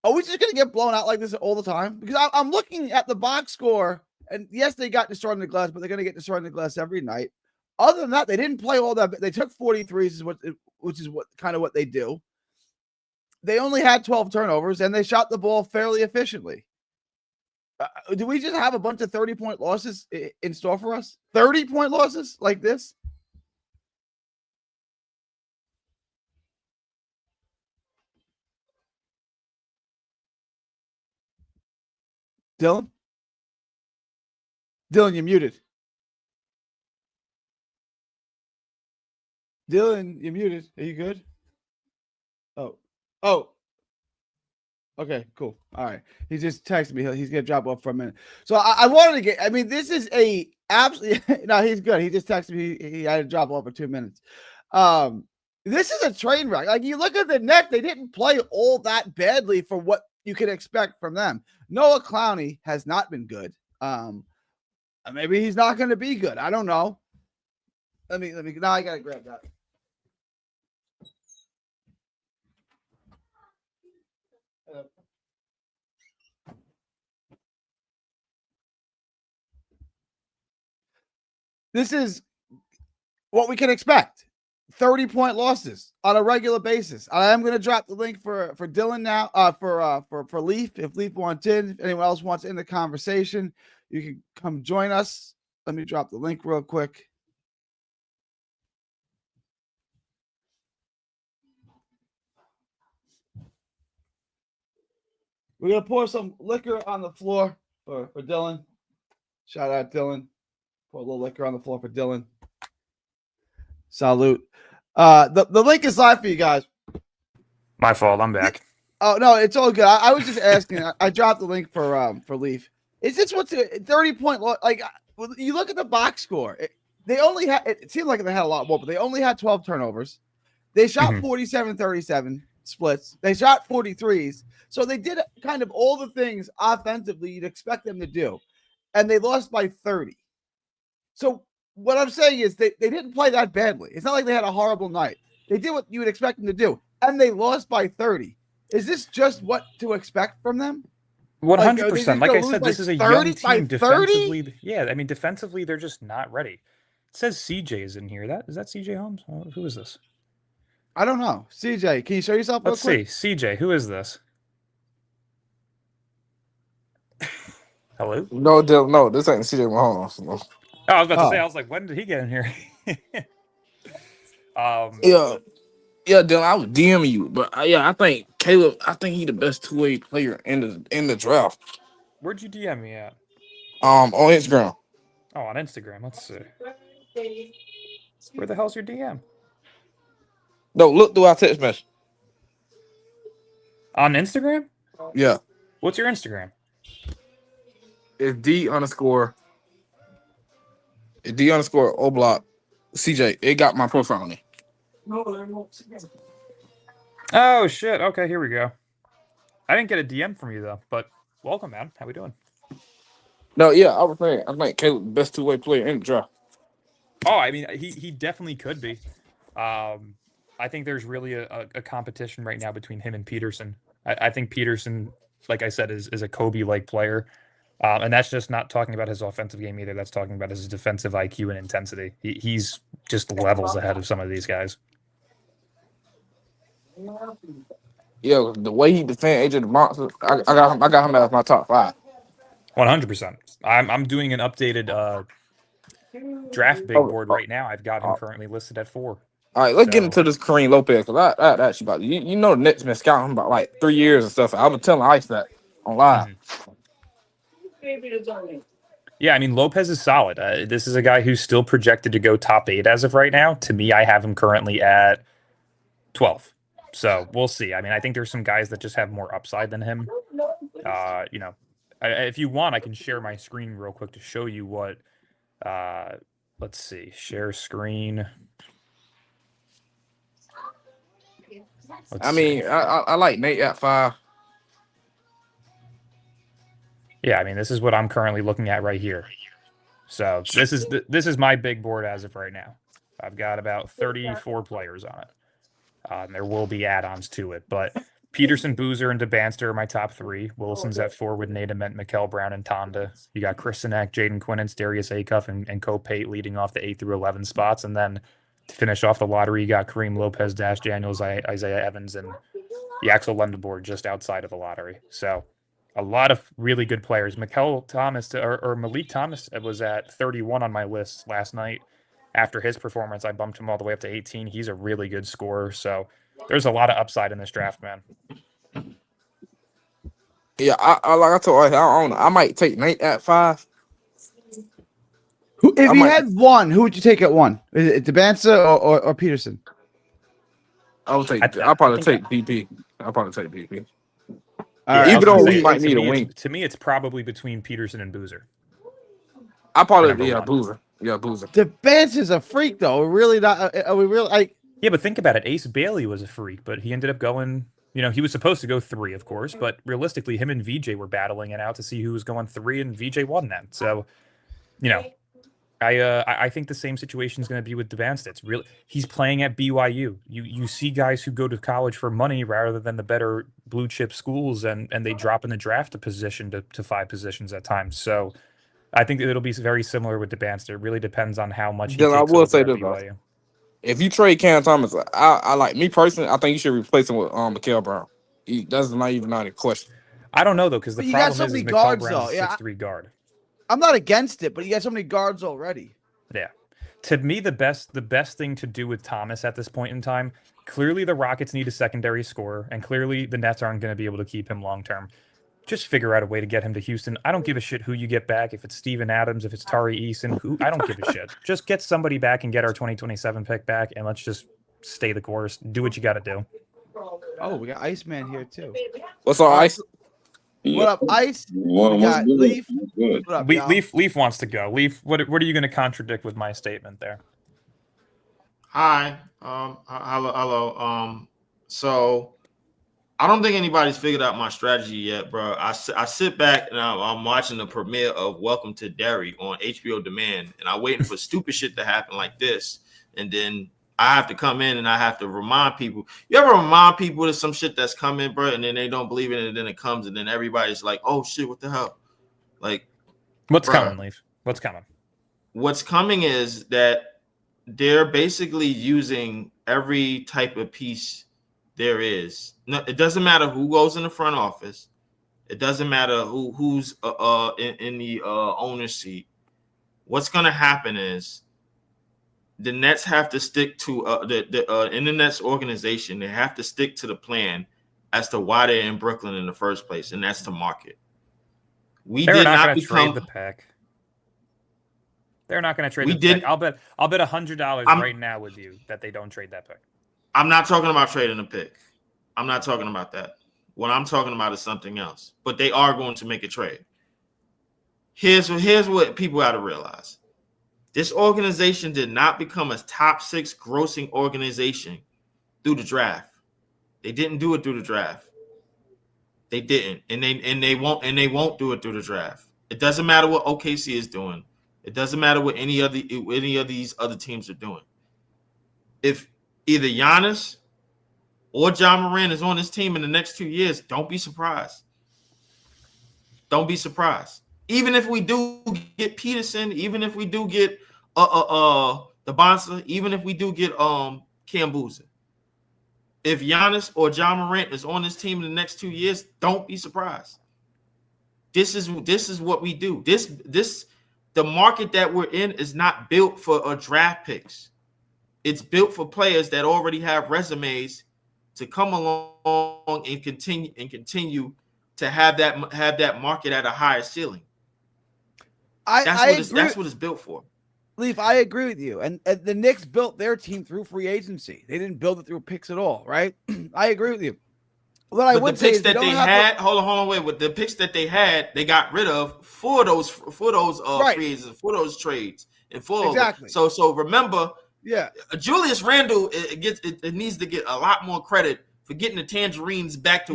are we just going to get blown out like this all the time? Because I'm looking at the box score, and yes, they got destroyed in the glass, but they're going to get destroyed in the glass every night. Other than that, they didn't play all that. They took 43s, which is what they do. They only had 12 turnovers, and they shot the ball fairly efficiently. Do we just have a bunch of 30-point losses in store for us? 30-point losses like this? Dylan? Dylan, you're muted. Dylan, you're muted. Are you good? Oh. Okay, cool. All right. He just texted me. He's going to drop off for a minute. So I wanted to get, I mean, this is a absolutely, no, he's good. He just texted me. He had to drop off for 2 minutes. This is a train wreck. Like, you look at the Nets, they didn't play all that badly for what you can expect from them. Noah Clowney has not been good. Maybe he's not going to be good. I don't know. Let me, now I got to grab that. This is what we can expect. 30-point losses on a regular basis. I am going to drop the link for Dylan now, for Leaf. If Leaf wants in, if anyone else wants in the conversation, you can come join us. Let me drop the link real quick. We're going to pour some liquor on the floor for Dylan. Shout out Dylan. Pour a little liquor on the floor for Dylan. Salute. The link is live for you guys. My fault. I'm back. Oh no, it's all good. I was just asking. I dropped the link for Leaf. Is this what's a 30-point loss? Like, you look at the box score. They only had. It seemed like they had a lot more, but they only had 12 turnovers. They shot 47-37 splits. They shot 43s. So they did kind of all the things offensively you'd expect them to do, and they lost by 30. So what I'm saying is they didn't play that badly. It's not like they had a horrible night. They did what you would expect them to do, and they lost by 30. Is this just what to expect from them? 100%. Like I said, this is a young team defensively. Yeah, I mean, defensively, they're just not ready. It says CJ is in here. Is that CJ Holmes? Who is this? I don't know. CJ, can you show yourself? Let's see. CJ, who is this? Hello? No, this ain't CJ Mahomes. No. Oh, I was about to say, I was like, when did he get in here? Yeah, Dylan, I was DMing you, but I think Caleb, he the best two-way player in the draft. Where'd you DM me at? On Instagram. Oh, on Instagram. Let's see. Where the hell's your DM? No, look through our text message. On Instagram? Yeah. What's your Instagram? It's D_. Oblock CJ. It got my profile on it. Oh shit. Okay, here we go. I didn't get a DM from you though, but welcome, man. How we doing? No, yeah, I was saying I think Caleb the best two-way player in the draft. Oh, I mean, he definitely could be. I think there's really a competition right now between him and Peterson. I think Peterson, like I said, is a Kobe-like player. And that's just not talking about his offensive game either. That's talking about his defensive IQ and intensity. He's just levels ahead of some of these guys. Yeah, the way he defend AJ the Monster, I got him as my top 5. 100%. I'm doing an updated draft big board right now. I've got him currently listed at 4. All right, let's get So- into this Kareem Lopez because I actually about you know the Nets been scouting him about like 3 years and stuff. I've been telling Ice that on live. Yeah, I mean, Lopez is solid. This is a guy who's still projected to go top 8 as of right now. To me, I have him currently at 12. So we'll see. I mean, I think there's some guys that just have more upside than him. You know, if you want, I can share my screen real quick to show you what. Let's see, share screen. I mean, I like Nate at 5. Yeah, I mean, this is what I'm currently looking at right here. So this is my big board as of right now. I've got about 34 players on it. And there will be add-ons to it, but Peterson, Boozer, and DeBanster are my top 3. Wilson's at 4 with Nate Ament, Mikel Brown, and Tonda. You got Chris Sinek, Jaden Quinnance, Darius Acuff, and Ko Pate leading off the 8 through 11 spots. And then to finish off the lottery, you got Kareem Lopez, Dash Daniels, Isaiah Evans, and Yaxel Lendeborg just outside of the lottery. So a lot of really good players. Mikel Thomas or Malik Thomas was at 31 on my list last night. After his performance, I bumped him all the way up to 18. He's a really good scorer. So there's a lot of upside in this draft, man. Yeah, I like I told Ice, I don't know. I might take Nate at 5. If I you might- had one, who would you take at 1? Is it DeBanza or Peterson? I'll probably I take PP. I'll probably take PP. All right, even I was though gonna we say, might to need a me, wing. to me, it's probably between Peterson and Boozer. I probably Number one. Boozer. Yeah, Boozer. DeBanza's a freak, though. We're really not. Are we really like? Yeah, but think about it. Ace Bailey was a freak, but he ended up going. You know, he was supposed to go 3, of course, but realistically, him and VJ were battling it out to see who was going 3, and VJ won that. So, you know, I think the same situation is going to be with DeBansta. It's really he's playing at BYU. You see guys who go to college for money rather than the better blue chip schools, and they drop in the draft a position to 5 positions at times. So I think it'll be very similar with DeBansta. It really depends on how much he Then I takes will over say at this, BYU. If you trade Cam Thomas, I like me personally. I think you should replace him with Mikel Brown. That's not even a question. I don't know though, because the But you got problem so is many Mikel guards, Brown's though. a Yeah, 6'3" guard. I'm not against it, but you got so many guards already. Yeah. To me, the best thing to do with Thomas at this point in time, clearly the Rockets need a secondary scorer, and clearly the Nets aren't going to be able to keep him long term. Just figure out a way to get him to Houston. I don't give a shit who you get back. If it's Steven Adams, if it's Tari Eason, I don't give a shit. Just get somebody back and get our 2027 pick back, and let's just stay the course. Do what you got to do. Oh, we got Iceman here too. What's up, Ice? What up, Ice? Well, We got Leaf. good. What up, y'all? Leaf wants to go. Leaf, what are you going to contradict with my statement there? Hi. Hello. So I don't think anybody's figured out my strategy yet, bro. I sit back and I'm watching the premiere of Welcome to Derry on HBO Demand, and I'm waiting for stupid shit to happen like this, and then I have to come in and I have to remind people. You ever remind people of some shit that's coming, bro, and then they don't believe it, and then it comes, and then everybody's like, "Oh shit, what the hell?" Like, What's Bruh. coming, Leaf? What's coming? what's coming is that they're basically using every type of piece there is. No, it doesn't matter who goes in the front office. It doesn't matter who's in the owner's seat. What's gonna happen is the Nets have to stick to in the Nets organization. They have to stick to the plan as to why they're in Brooklyn in the first place, and that's to market. We They're did not not going to trade become. the pick. They're not going to trade We the did- pick. I'll bet $100 I'm- right now with you that they don't trade that pick. I'm not talking about trading a pick. I'm not talking about that. What I'm talking about is something else. But they are going to make a trade. Here's what people got to realize. This organization did not become a top 6 grossing organization through the draft. They didn't do it through the draft. They didn't, and they won't do it through the draft. It doesn't matter what OKC is doing. It doesn't matter what any of these other teams are doing. If either Giannis or Ja Morant is on this team in the next 2 years, don't be surprised. Don't be surprised. Even if we do get Peterson, even if we do get the Bonsa, even if we do get Kambuza, if Giannis or Ja Morant is on this team in the next 2 years, don't be surprised. This is what we do. The market that we're in is not built for draft picks. It's built for players that already have resumes to come along and continue to have that market at a higher ceiling. That's what it's built for. Leaf, I agree with you. And the Knicks built their team through free agency. They didn't build it through picks at all, right? I agree with you. What I would say is that they had, hold on, wait. With the picks that they had, they got rid of for those Right. free agents, for those trades, and for Exactly. So remember, Yeah, Julius Randle it needs to get a lot more credit for getting the Tangerines back to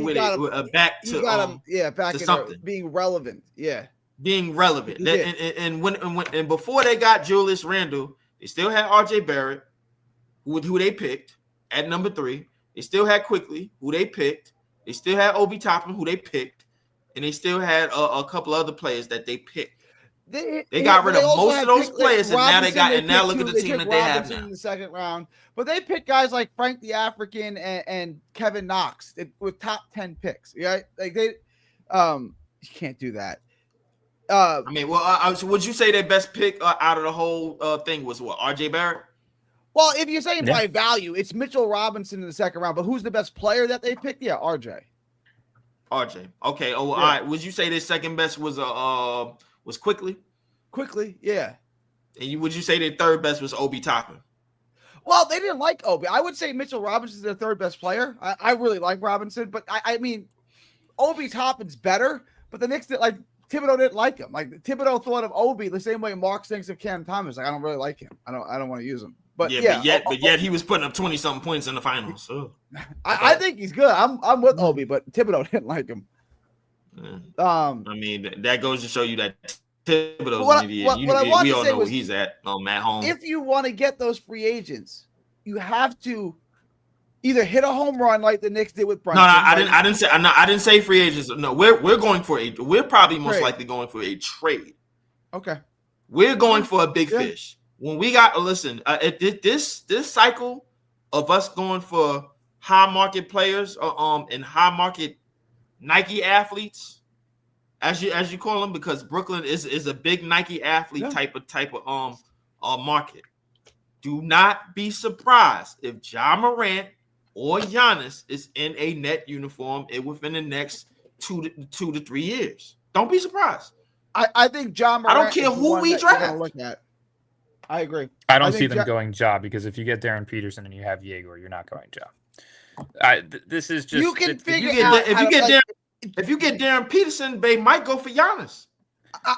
something, being relevant. Yeah, being relevant. He did. And before they got Julius Randle, they still had R.J. Barrett, who they picked at number 3. They still had Quickly, who they picked. They still had Obi Toppin, who they picked, and they still had a couple other players that they picked. They got rid of most of those players, and now look at the team that they have now in the second round. But they picked guys like Frank the African and Kevin Knox with top 10 picks. Yeah, like you can't do that. So would you say their best pick out of the whole thing was what? R.J. Barrett? Well, if you're saying by value, it's Mitchell Robinson in the second round. But who's the best player that they picked? Yeah, RJ. Okay. All right. Would you say their second best was Quickly? Quickly, yeah. And would you say their third best was Obi Toppin? Well, they didn't like Obi. I would say Mitchell Robinson is their third best player. I really like Robinson, but I mean, Obi Toppin's better. But the Knicks Thibodeau didn't like him. Like Thibodeau thought of Obi the same way Mark thinks of Cam Thomas. Like I don't really like him. I don't want to use him. But yet he was putting up 20-something points in the finals. So. I think he's good. I'm with Obi, but Thibodeau didn't like him. I mean, that goes to show you that Thibodeau's an idiot. We all know where he's at. Matt Holmes. If you want to get those free agents, you have to either hit a home run like the Knicks did with Brunson. No, I didn't say free agents. No, we're going for we're probably most likely going for a trade. Okay. We're going for a big fish. When we got this cycle of us going for high market players and high market Nike athletes, as you call them, because Brooklyn is a big Nike athlete type of market. Do not be surprised if Ja Morant or Giannis is in a net uniform within the next 2 to 3 years. Don't be surprised. I think Ja Morant. I don't care who we draft. Look at. I agree. I don't see them going Ja, because if you get Darren Peterson and you have Jaeger, you're not going Ja. This is just you can figure out if you get Darren Peterson, they might go for Giannis.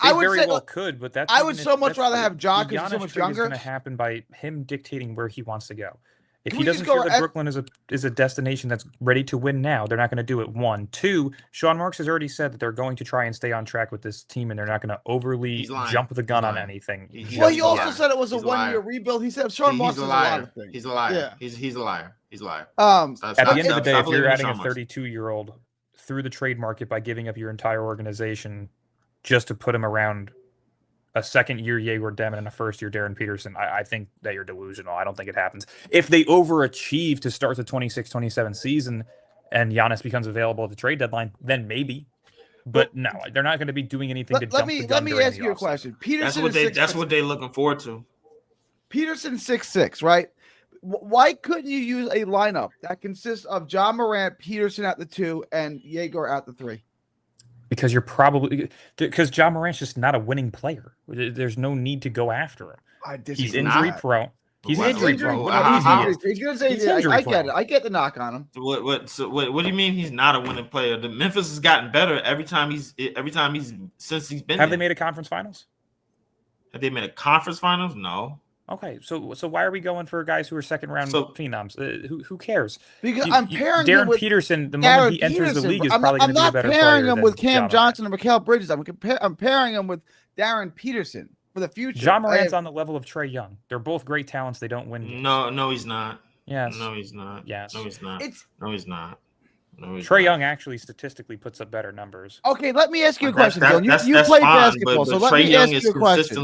I would very well could, but that's I would so much rather have Ja because he's so much younger. It's going to happen by him dictating where he wants to go. If he doesn't feel that Brooklyn is a destination that's ready to win now, they're not going to do it. 1, 2. Sean Marks has already said that they're going to try and stay on track with this team, and they're not going to overly jump the gun on anything. He also said it was a 1-year rebuild. He said Sean Marks is a lot of things. He's a liar. Yeah. He's a liar. He's a liar. At the end of the day, if you're adding a 32-year-old through the trade market by giving up your entire organization just to put him around a second-year Jaeger Demon and a first-year Darren Peterson, I think that you're delusional. I don't think it happens. If they overachieve to start the 26-27 season and Giannis becomes available at the trade deadline, then maybe. But no, they're not going to be doing anything to jump the gun. Let me ask you a question. Peterson that's what they're looking forward to. Peterson 6'6", right? Why couldn't you use a lineup that consists of Ja Morant, Peterson at the 2, and Jaeger at the 3? Because Ja Morant's just not a winning player. There's no need to go after him. He's injury prone. He's injury prone. He's going to say, I get it. I get the knock on him. What do you mean he's not a winning player? The Memphis has gotten better every time he's since he's been. Have they made a conference finals? Have they made a conference finals? No. Okay, so why are we going for guys who are second round So- phenoms? Who cares? Because I'm pairing him Darren with Peterson. The moment Darren he enters the Peterson. league, is I'm probably not, going to I'm be a not better pairing player him with than Cam Ja Morant. Johnson and Mikal Bridges. I'm pairing him with Darren Peterson for the future. Ja Morant's on the level of Trae Young. They're both great talents. They don't win games. No, he's not. Yes. No, he's not. Yes. No, he's not. It's No, he's not. No, he's Trae not. Young actually statistically puts up better numbers. okay. Let me ask you a That's- question, that- Dylan. that's- You that's play fine, basketball, but so let Trae me Young ask is you a question.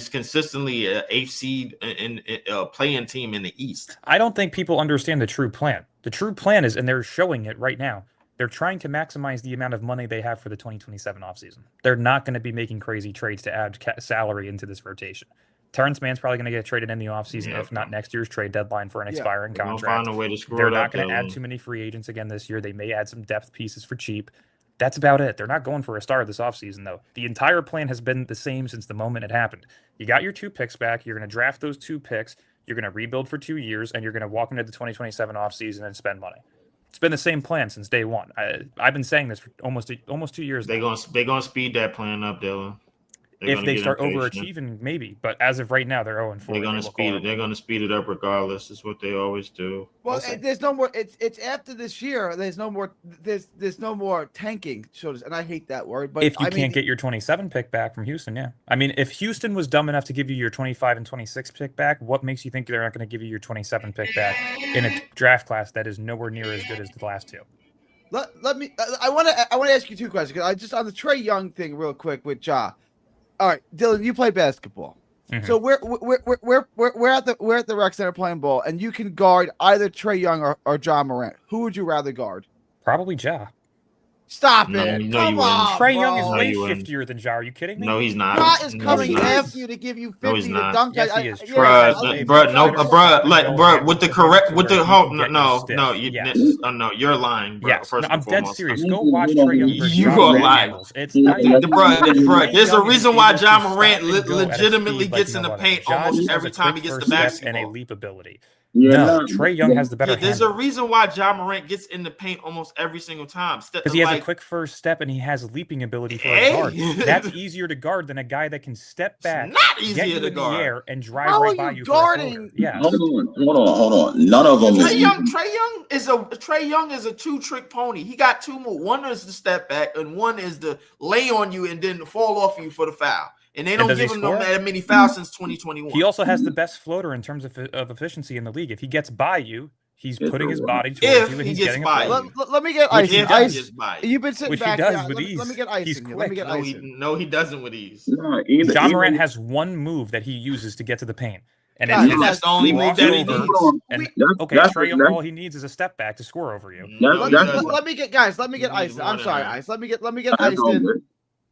consistently an eighth seed in a playing team in the East. I don't think people understand the true plan. The true plan is, and they're showing it right now, they're trying to maximize the amount of money they have for the 2027 offseason. They're not going to be making crazy trades to add salary into this rotation. Terrence Mann's probably going to get traded in the offseason, Yeah. if not next year's trade deadline for an Yeah. expiring They're gonna contract. find a way to screw They're it not up. going to add too many free agents again this year. They may add some depth pieces for cheap. That's about it. They're not going for a star this offseason, though. The entire plan has been the same since the moment it happened. You got your 2 picks back. You're going to draft those 2 picks. You're going to rebuild for 2 years, and you're going to walk into the 2027 offseason and spend money. It's been the same plan since day one. I've been saying this for almost 2 years They're now. gonna speed that plan up, Dylan. They're If gonna they get start impatient. overachieving, maybe. But as of right now, they're 0-4. They're gonna They look speed it. horrible. They're gonna speed it up regardless. Is what they always do. Well, We'll see. there's no more. It's after this year. There's no more. There's no more tanking. And I hate that word. But If you I can't mean, get your 27 pick back from Houston, yeah. I mean, if Houston was dumb enough to give you your 25 and 26 pick back, what makes you think they're not going to give you your 27 pick back in a draft class that is nowhere near as good as the last 2? let me. I want to ask you 2 questions. 'Cause I just on the Trae Young thing real quick with Ja. All right, Dylan, you play basketball. Mhm. So we're at the rec center playing ball, and you can guard either Trae Young or Ja Morant. Who would you rather guard? Probably Ja. Stop No, it! no, Come you wouldn't. on, Trey Young is bro. No, way you wouldn't. shiftier than Ja. Are you kidding me? No, he's not. Ja is No, coming he's not. after you to give you 50 No, he's to not. dunk. Yes, he is. Yeah, Bruh, I'll give bruh, you no, that. bruh, like, bruh, with the correct, with the You whole, can get no, your no, stiff. you, Yes. no, you're lying, bro. Yes, First no, I'm and dead foremost. serious. Go watch Trae Young versus You Ja are Morant lying. handles. It's not even Bruh, there's a Young is reason why able to Ja stop Morant and go at a legitimately speed like gets in no the other. paint Ja almost just has every a time quick he gets the first step and a basketball. leap ability. Yeah, No, nah, Trae Young has the better Yeah, there's a handle. reason why Ja Morant gets in the paint almost every single time. Because he has a Like, quick first step and he has leaping ability for a Hey. guard. That's easier to guard than a guy that can step back, it's not get easier you to in the guard. air, and drive How right are by you you for a floater. guarding? Yeah. hold on. None of them is Trey Young is a 2-trick pony. He got 2 more. One is the step back, and one is the lay on you and then fall off you for the foul. And they don't does he give him no score? that many fouls since 2021. He also has the best floater in terms of efficiency in the league. If he gets by you, he's Yes, putting his sir. body towards If you and he he's gets getting a by floater. you. Let me get Which ice. he If does. he gets by. You've been sitting Which he back. does Yeah, with let me ease. get ice He's in you. quick. Let me get No, ice in. he doesn't with ease. Nah, either, Ja either- Morant has one move that he uses to get to the paint. And Yeah, it's that's his the only move that he crossover. needs. And That's- okay, that's- Trae Young, that's- all he needs is a step back to score over you. No, he that's- doesn't. Let me get guys. Let me He get needs ice. more I'm than sorry, that. ice. Let me get that's ice all in. good.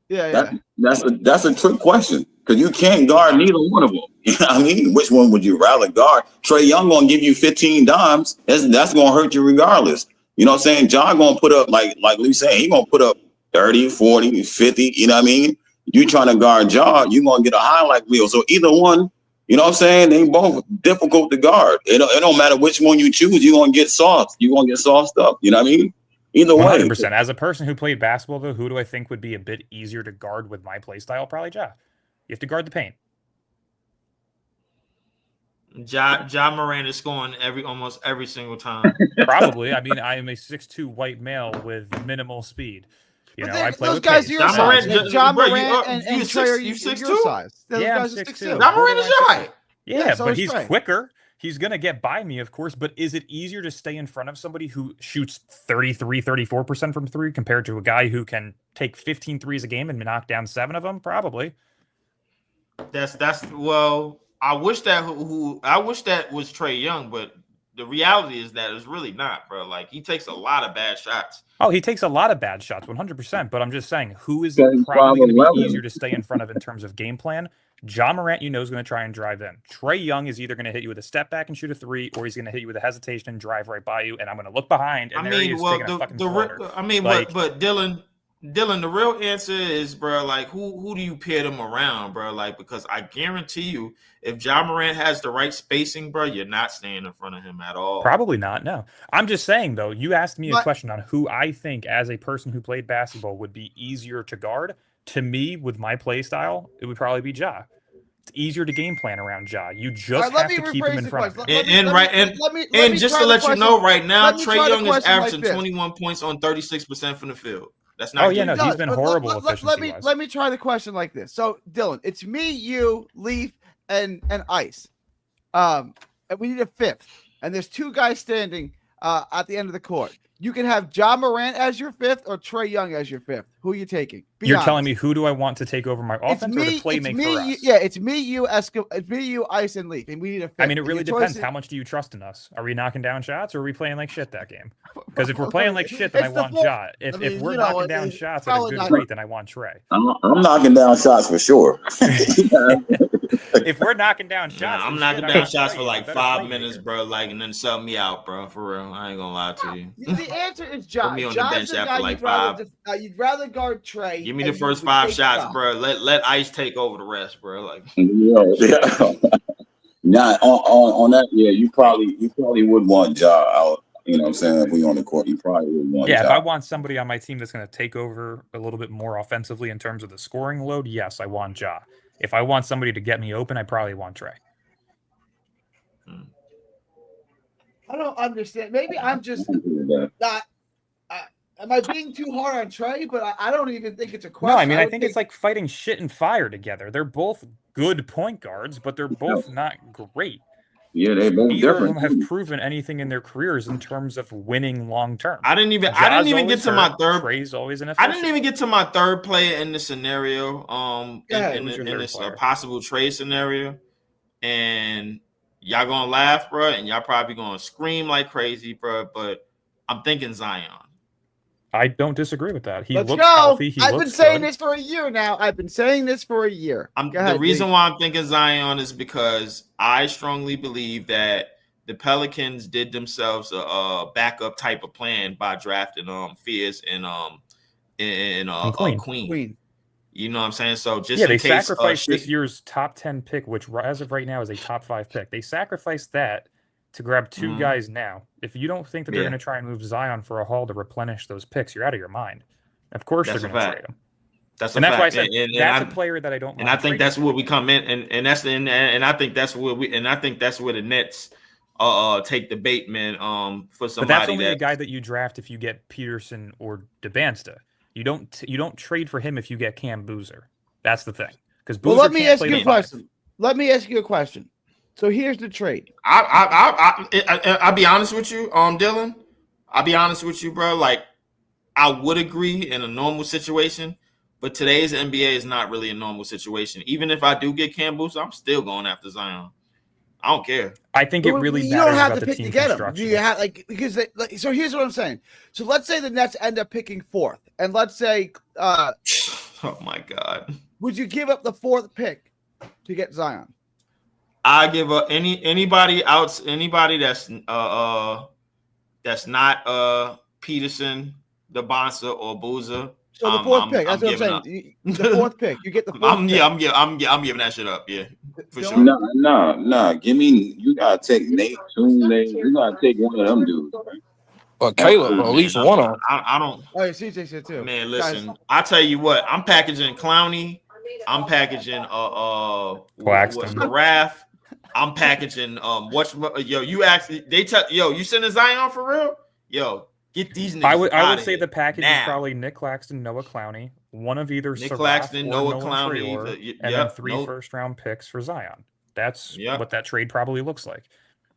Yeah. That's a trick question because you can't guard neither one of them. You know what I mean? Which one would you rather guard? Trae Young gonna give you 15 dimes. That's gonna hurt you regardless. You know what I'm saying? John gonna put up like Lee saying, he gonna put up 30, 40, 50. You know what I mean? You trying to guard John, you gonna get a highlight reel. So either one, you know what I'm saying? They both difficult to guard. It don't matter which one you choose. You're gonna get sauced. You're gonna get sauced up. You know what I mean? Either way. 100%. As a person who played basketball, though, who do I think would be a bit easier to guard with my play style? Probably Ja. You have to guard the paint. Ja Morant is scoring almost every single time. Probably. I mean, I am a 6'2" white male with minimal speed. You But know, then I play those with guys pace. are your Ja size. Morant- Like John bro, you Morant are- and you Trae six- are you your 6'2"? size. Those Yeah, I'm guys are 6'2". 6'2". Ja Morant is your height. Yeah, so but is he's Trae. quicker. He's going to get by me, of course, but is it easier to stay in front of somebody who shoots 33, 34% from three compared to a guy who can take 15 threes a game and knock down 7 of them? Probably. Well, I wish that was Trae Young, but the reality is that it's really not, bro. Like, he takes a lot of bad shots. Oh, he takes a lot of bad shots, 100%. But I'm just saying, who is Yeah, he's probably going to 5'11". be easier to stay in front of in terms of game plan? Ja Morant, you know, is going to try and drive in. Trae Young is either going to hit you with a step back and shoot a 3, or he's going to hit you with a hesitation and drive right by you. And I'm going to look behind, and there he is taking a fucking floater. But Dylan, the real answer is, bro, like, who do you pair them around, bro? Like, because I guarantee you, if Ja Morant has the right spacing, bro, you're not staying in front of him at all. Probably not. No, I'm just saying though. You asked me a But- question on who I think, as a person who played basketball, would be easier to guard. To me, with my play style, it would probably be Ja. It's easier to game plan around Ja. You All just right, have to keep him in front of you. And just to let you know, right now, Trae Young is averaging 21 points on 36% from the field. That's not. Oh yeah, no, He he's does, been but horrible let efficiency-wise. me try the question like this. So, Dylan, it's me, you, Leaf, and Ice. And we need a fifth. And there's two guys standing at the end of the court. You can have Ja Morant as your fifth or Trae Young as your fifth. Who are you taking? You're telling me who do I want to take over my offense or to play make for us? It's me, you, Ice, and Leaf, and we need a fifth. I mean, it really depends. How much do you trust in us? Are we knocking down shots or are we playing like shit that game? Because if we're playing like shit, then I want Ja. If we're knocking down shots at a good rate, then I want Trae. I'm knocking down shots for sure. If we're knocking down shots, I'm knocking down shots for like 5 minutes, bro. Like, and then sub me out, bro. For real, I ain't gonna lie to you. The answer is Ja. Put me on the bench after like 5. You'd rather guard Trae. Give me the first 5 shots, bro. Let Ice take over the rest, bro. Like, Now on that, yeah, you probably would want Ja out. You know what I'm saying? If we on the court, you probably would want. Yeah, Ja. if I want somebody on my team that's going to take over a little bit more offensively in terms of the scoring load, yes, I want Ja. If I want somebody to get me open, I probably want Trae. I don't understand. Maybe I'm just not. Am I being too hard on Trae? But I don't even think it's a question. No, I mean, I think it's like fighting shit and fire together. They're both good point guards, but they're both not great. Yeah, they both Neither of different. them have proven anything in their careers in terms of winning long term. I didn't even get to my third. Trae's always an. I didn't even get to my third player in the scenario. In this possible trade scenario, and y'all gonna laugh, bro, and y'all probably gonna scream like crazy, bro. But I'm thinking Zion. I don't disagree with that. Let's go. Healthy. I've been saying this for a year now. The reason why I'm thinking Zion is because I strongly believe that the Pelicans did themselves a backup type of plan by drafting Fierce and Queen. You know what I'm saying? So just they sacrificed this year's top 10 pick, which as of right now is a top 5 pick. They sacrificed that to grab 2 guys now. If you don't think that they're going to try and move Zion for a haul to replenish those picks, you're out of your mind. Of course they're going to trade him. That's why I said that's a player that I don't. And I think that's where we come in, and I think that's where the Nets take the Bateman for somebody. But that's only a guy that you draft if you get Peterson or DeBansta. You don't trade for him if you get Cam Boozer. That's the thing. Because let me ask you a question. Let me ask you a question. So here's the trade. I'll be honest with you, Dylan. I'll be honest with you, bro. Like, I would agree in a normal situation, but today's NBA is not really a normal situation. Even if I do get Cam Boozer, I'm still going after Zion. I don't care. I think it really matters. You don't have to pick to get him. You have so here's what I'm saying. So let's say the Nets end up picking 4th, and let's say, oh my God, would you give up the 4th pick to get Zion? I give up anybody that's not Peterson, DeBansta, or Boozer. So the 4th pick. That's what I'm saying. The 4th pick. You get the 4th pick. I'm giving that shit up. Yeah, for sure. No. Give me. You gotta take Nate. You gotta take one of them dudes. Or Caleb, at least one of them. I don't. Oh, yeah, CJ said too. Man, listen. I tell you what. I'm packaging Clowney. I'm packaging Claxton. Raph. I'm packaging you sending Zion for real? Yo, get these niggas. I would say the package is probably Nick Claxton, Noah Clowney, one of either Nick Claxton, Noah Clowney, and then 3 first-round picks for Zion. That's what that trade probably looks like.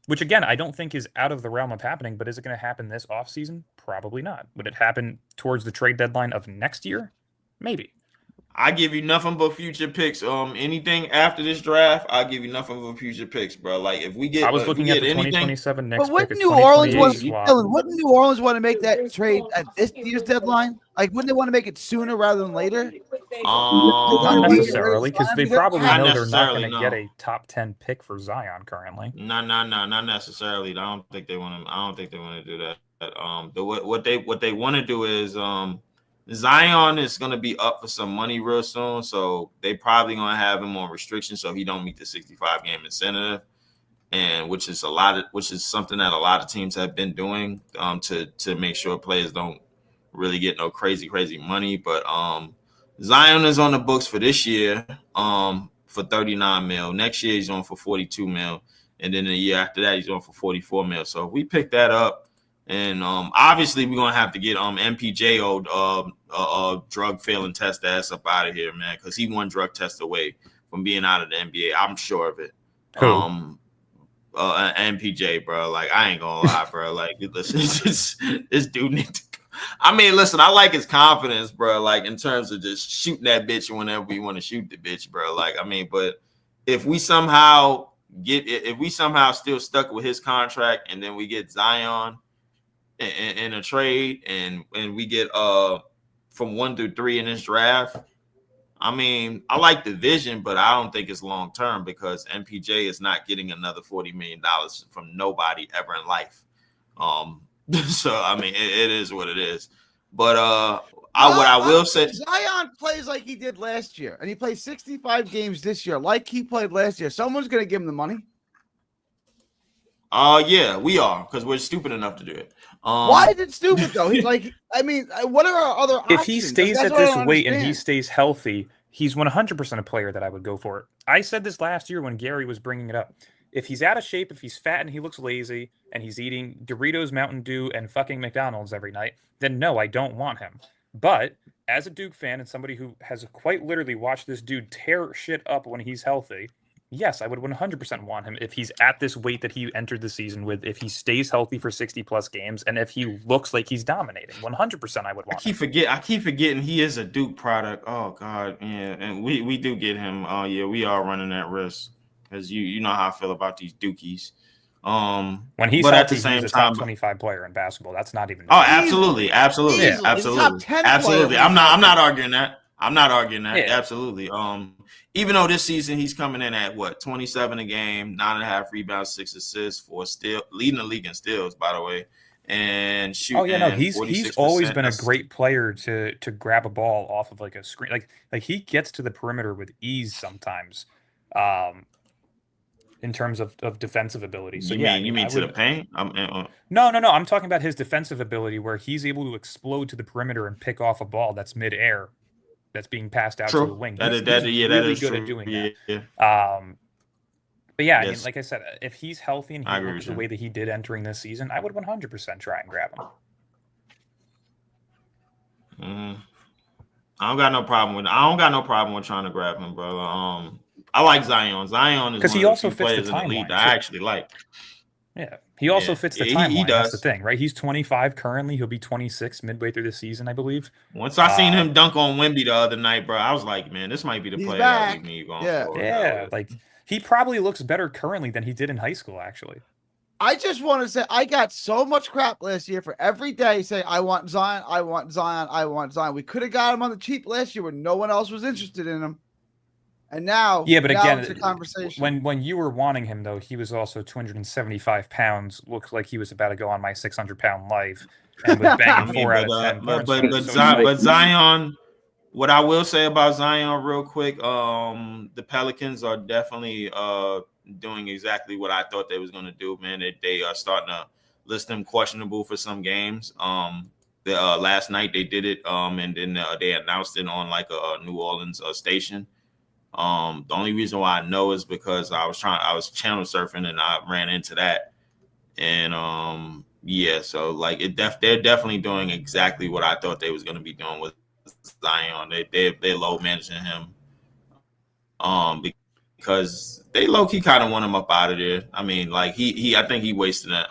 Which again, I don't think is out of the realm of happening, but is it going to happen this offseason? Probably not. Would it happen towards the trade deadline of next year? Maybe. I give you nothing but future picks. Anything after this draft, I give you nothing but future picks, bro. Like if we get, I was looking at the 2027 Knicks. But wouldn't New Orleans want to make that trade at this year's deadline? Like, wouldn't they want to make it sooner rather than later? Not necessarily, because they probably know they're not going to get a top 10 pick for Zion currently. No, not necessarily. I don't think they want to do that. What they want to do is Zion is going to be up for some money real soon, so they probably going to have him on restrictions so he don't meet the 65 game incentive, and which is something that a lot of teams have been doing to make sure players don't really get no crazy money. But Zion is on the books for this year for 39 mil. Next year he's on for 42 mil, and then the year after that he's on for 44 mil. So if we pick that up, and obviously we're gonna have to get MPJ old drug failing test ass up out of here, man, because he one drug test away from being out of the NBA. I'm sure of it. Who? MPJ, bro. Like, I ain't gonna lie, bro. Like, listen, this dude need to. I mean, listen, I like his confidence, bro. Like, in terms of just shooting that bitch whenever we want to shoot the bitch, bro. Like, I mean, but if we somehow still stuck with his contract, and then we get Zion in a trade, and we get from 1 through 3 in this draft. I mean, I like the vision, but I don't think it's long term, because MPJ is not getting another $40 million from nobody ever in life. So I mean, it is what it is. But what I will say, Zion plays like he did last year, and he plays 65 games this year, like he played last year. Someone's gonna give him the money. Yeah, we are, because we're stupid enough to do it. Why is it stupid though? He's like, I mean, what are our other options? If he stays That's at what I this don't weight and he understand. stays healthy, he's 100% a player that I would go for. I said this last year when Gary was bringing it up. If he's out of shape, if he's fat and he looks lazy, and he's eating Doritos, Mountain Dew, and fucking McDonald's every night, then no, I don't want him. But as a Duke fan and somebody who has quite literally watched this dude tear shit up when he's healthy, yes, I would 100% want him if he's at this weight that he entered the season with, if he stays healthy for 60-plus games, and if he looks like he's dominating. 100% I would want him. I keep forgetting he is a Duke product. Oh God, yeah, and we do get him. Oh yeah, we are running that risk, because you know how I feel about these Dukies. When he's but healthy, at the same he's a time, top 25 player in basketball. That's not even. Oh, absolutely, absolutely, Easily. He's absolutely, top 10 absolutely. player. I'm not arguing that. I'm not arguing that. Yeah. Absolutely. Even though this season he's coming in at 27 a game, 9.5 rebounds, 6 assists, 4 steals, leading the league in steals, by the way, and shooting. Oh yeah, no, he's 46%. always been a great player to grab a ball off of like a screen. Like he gets to the perimeter with ease sometimes. In terms of defensive ability. So you mean to the paint? No. I'm talking about his defensive ability, where he's able to explode to the perimeter and pick off a ball that's midair, that's being passed out to the wing. He's really good at doing that. Yeah. But yeah, Yes. I mean, like I said, if he's healthy and he looks the way that he did entering this season, I would 100% try and grab him. I don't got no problem with trying to grab him, bro. I like Zion. Zion is because he also fits the timeline. I actually like. Yeah, he also fits the timeline. He does. That's the thing, right? He's 25 currently. He'll be 26 midway through the season, I believe. Once I seen him dunk on Wemby the other night, bro, I was like, man, this might be the He's player back. that we need going Yeah. forward. Yeah, like he probably looks better currently than he did in high school, actually. I just want to say I got so much crap last year for every day saying I want Zion, I want Zion, I want Zion. We could have got him on the cheap last year when no one else was interested in him. And now, Yeah, but again, it's a conversation. when you were wanting him, though, he was also 275 pounds. Looked like he was about to go on my 600-pound life, and was banging 4 out of 10. But Zion, what I will say about Zion, real quick, the Pelicans are definitely doing exactly what I thought they was going to do. Man, they are starting to list them questionable for some games. Last night they did it, and then they announced it on like a New Orleans station. The only reason why I know is because I was channel surfing and I ran into that, and so like they're definitely doing exactly what I thought they was going to be doing with Zion. They low managing him, because they low key kind of want him up out of there. I mean, like I think he wasted it.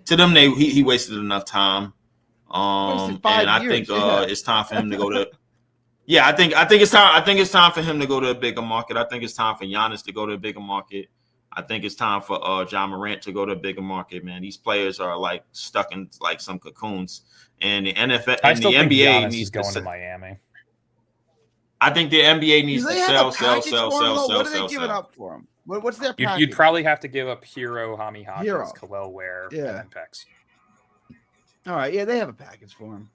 To them he wasted enough time. And I think it's time for him to go to. Yeah, I think it's time. I think it's time for him to go to a bigger market. I think it's time for Giannis to go to a bigger market. I think it's time for John Morant to go to a bigger market. Man, these players are like stuck in like some cocoons, and the NFL and the NBA needs going to to Miami. I think the NBA needs to sell. What are they giving up for him? What's their package? You'd probably have to give up Hero, Hami Hero. Hawkins, Khalil Ware, Yeah. and then Pex. All right, yeah, they have a package for him.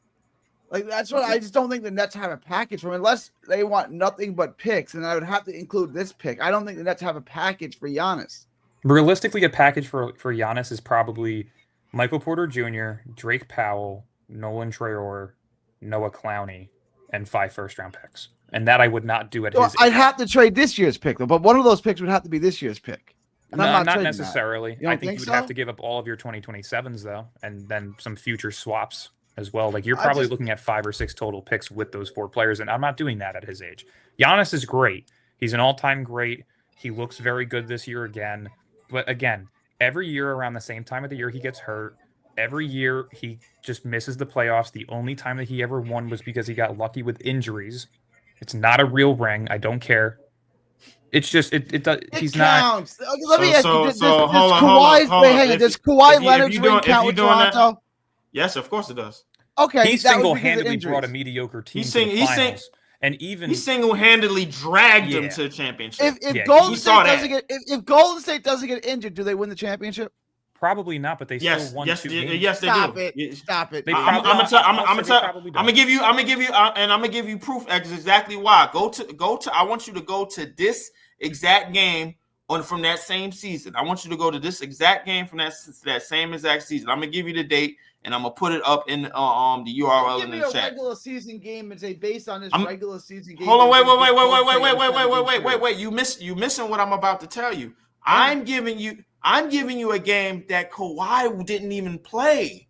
Like that's what I just don't think the Nets have a package for him unless they want nothing but picks, and I would have to include this pick. I don't think the Nets have a package for Giannis. Realistically, a package for Giannis is probably Michael Porter Jr., Drake Powell, Nolan Traore, Noah Clowney, and 5 first-round picks, and that I would not do at Well, his I'd age. have to trade this year's pick though, but one of those picks would have to be this year's pick. And No, I'm not not trading that. necessarily. You don't I think think you would have so? to give up all of your 2027s though, and then some future swaps as well. Like you're I probably just- looking at 5 or 6 total picks with those 4 players, and I'm not doing that at his age. Giannis is great. He's an all-time great. He looks very good this year again. But again, every year around the same time of the year he gets hurt. Every year he just misses the playoffs. The only time that he ever won was because he got lucky with injuries. It's not a real ring. I don't care. It's just it does. It He's not. counts. Okay, let me ask you. Does hold on, Kawhi's hold wait, on. hang on. If- Does Kawhi if you- Leonard's if you ring doing- if count you with doing that- Toronto? Yes, of course it does. Okay, He that was because of single-handedly brought a injuries. mediocre team He's to the saying- he's saying- finals, and even He single-handedly dragged them Yeah. to the championship. If Yeah, Golden he State saw doesn't that. get if Golden State doesn't get injured, do they win the championship? probably not, but they yes, still won yes, 2 yes, games. yes, they Stop do. it. Yes. Stop it. They I'm probably- gonna tell. I'm I'll gonna say they tell. probably I'm gonna don't. give you. I'm gonna give you. And I'm gonna give you proof. Exactly why. Go to. I want you to go to this exact game from that same season. I want you to go to this exact game from that same exact season. I'm gonna give you the date, and I'm gonna put it up in the URL Give in me the a chat. regular season game and say based on this I'm- regular season game. Hold on, wait. there's a Golden State is gonna be true. You missing what I'm about to tell you. I'm giving you a game that Kawhi didn't even play.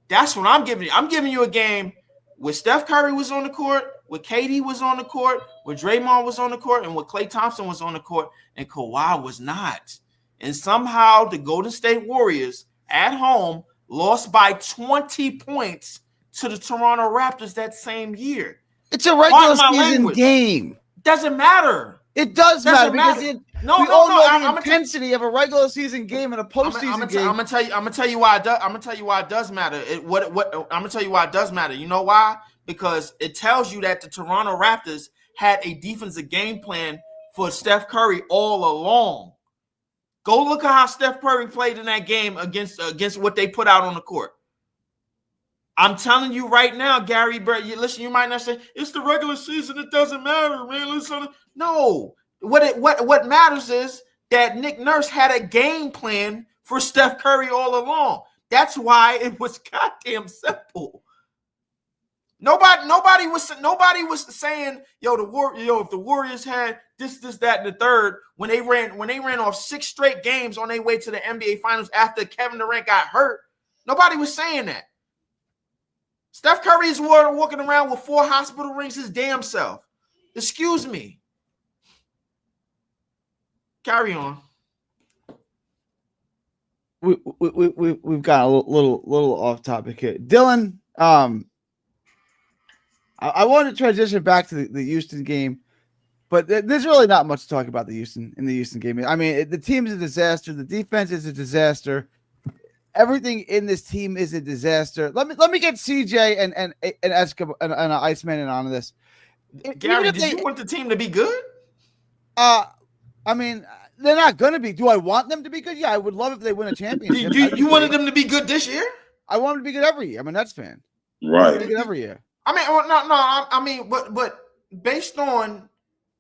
That's what I'm giving you. I'm giving you a game where Steph Curry was on the court, where KD was on the court, where Draymond was on the court, and where Klay Thompson was on the court, and Kawhi was not. And somehow the Golden State Warriors at home lost by 20 points to the Toronto Raptors that same year. It's a regular Pardon my season language. game. Doesn't matter. It does matter Doesn't because matter. it, No, we no, all no. know the I'm intensity of a regular season game and a postseason game. gonna tell you why it does. I'm gonna tell you why it does matter. I'm gonna tell you why it does matter. You know why? Because it tells you that the Toronto Raptors had a defensive game plan for Steph Curry all along. Go look at how Steph Curry played in that game against what they put out on the court. I'm telling you right now, Gary, bro. Listen, you might not say it's the regular season. It doesn't matter, man. Listen, no. What matters is that Nick Nurse had a game plan for Steph Curry all along. That's why it was goddamn simple. Nobody was saying, if the Warriors had this, that, and the third when they ran off 6 straight games on their way to the NBA Finals after Kevin Durant got hurt. Nobody was saying that. Steph Curry is walking around with 4 hospital rings his damn self. Excuse me. Carry on. We've got a little off topic here. Dylan, I want to transition back to the Houston game, but there's really not much to talk about the Houston game. I mean, the team is a disaster. The defense is a disaster. Everything in this team is a disaster. Let me get CJ and Escobar and Iceman in on this. Gary, did you want the team to be good? I mean, they're not going to be. Do I want them to be good? Yeah, I would love if they win a championship. You wanted them to be good this year? I want them to be good every year. I'm a Nets fan. Right. Good every year. I mean, no. I mean, but based on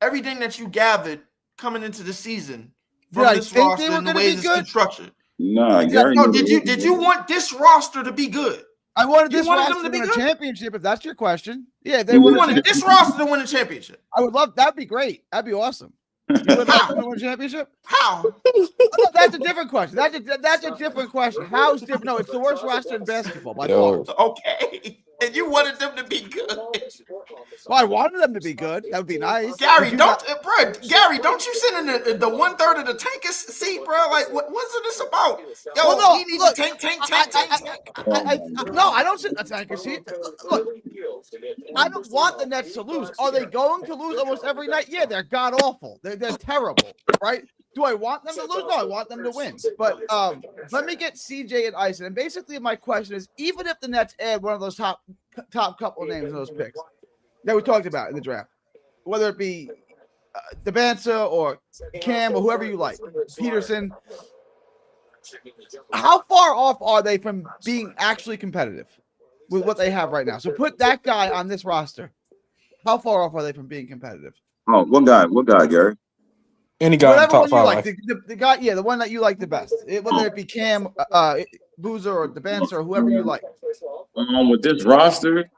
everything that you gathered coming into the season from Did I this think roster they were and the gonna way be it's good? constructed. Nah, Gary. No, did you want this roster to be good? I wanted You this wanted roster them to to be win a good? championship. If that's your question, yeah, they You won. You wanted this roster to win a championship. I would love. That'd be great. That'd be awesome. You would like them to win a championship? How? Oh, that's a different question. That's a different question. How's different? No, it's the worst roster in basketball by Yo. far. Okay. And you wanted them to be good. Well, I wanted them to be good. That would be nice. Gary, You don't sit in the 1/3 of the tanker seat, bro? Like, what's this about? Yo, Well, no, he needs look, to tank. No, I don't sit in the tanker seat. Look, I don't want the Nets to lose. Are they going to lose almost every night? Yeah, they're god awful. They're terrible, right? Do I want them to lose? No, I want them to win. But let me get CJ and Ison. And basically, my question is: even if the Nets add one of those top couple of names in those picks that we talked about in the draft, whether it be Debanza or Cam or whoever you like, Peterson, how far off are they from being actually competitive with what they have right now? So put that guy on this roster. How far off are they from being competitive? Oh, what guy, Gary? Any guy in the Whatever top one you five. like, the guy, yeah, the one that you like the best. Whether it be Cam, Boozer, or Debanza, or whoever you like. With this roster,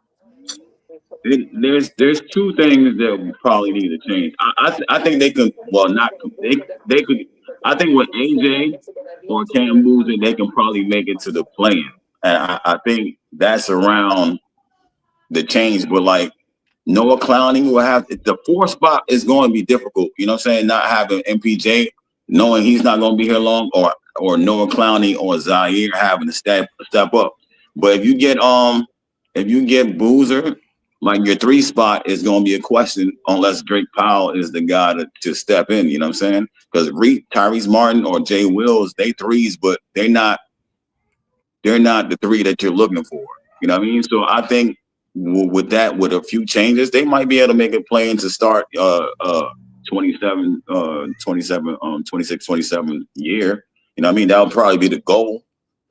there's two things that we probably need to change. I think they could. Well, not they could. I think with AJ or Cam losing, they can probably make it to the play-in. And I think that's around the change. But like Noah Clowney will have the 4th spot is going to be difficult. You know what I'm saying? Not having MPJ, knowing he's not going to be here long, or Noah Clowney or Zaire having to step up. But if you get Boozer, like your 3 spot is going to be a question unless Drake Powell is the guy to step in. You know what I'm saying? Because Tyrese Martin or Jay Wills, they threes, but they're not the 3 that you're looking for. You know what I mean? So I think with a few changes, they might be able to make a play in to start 27 26, 27 year. You know what I mean? That would probably be the goal.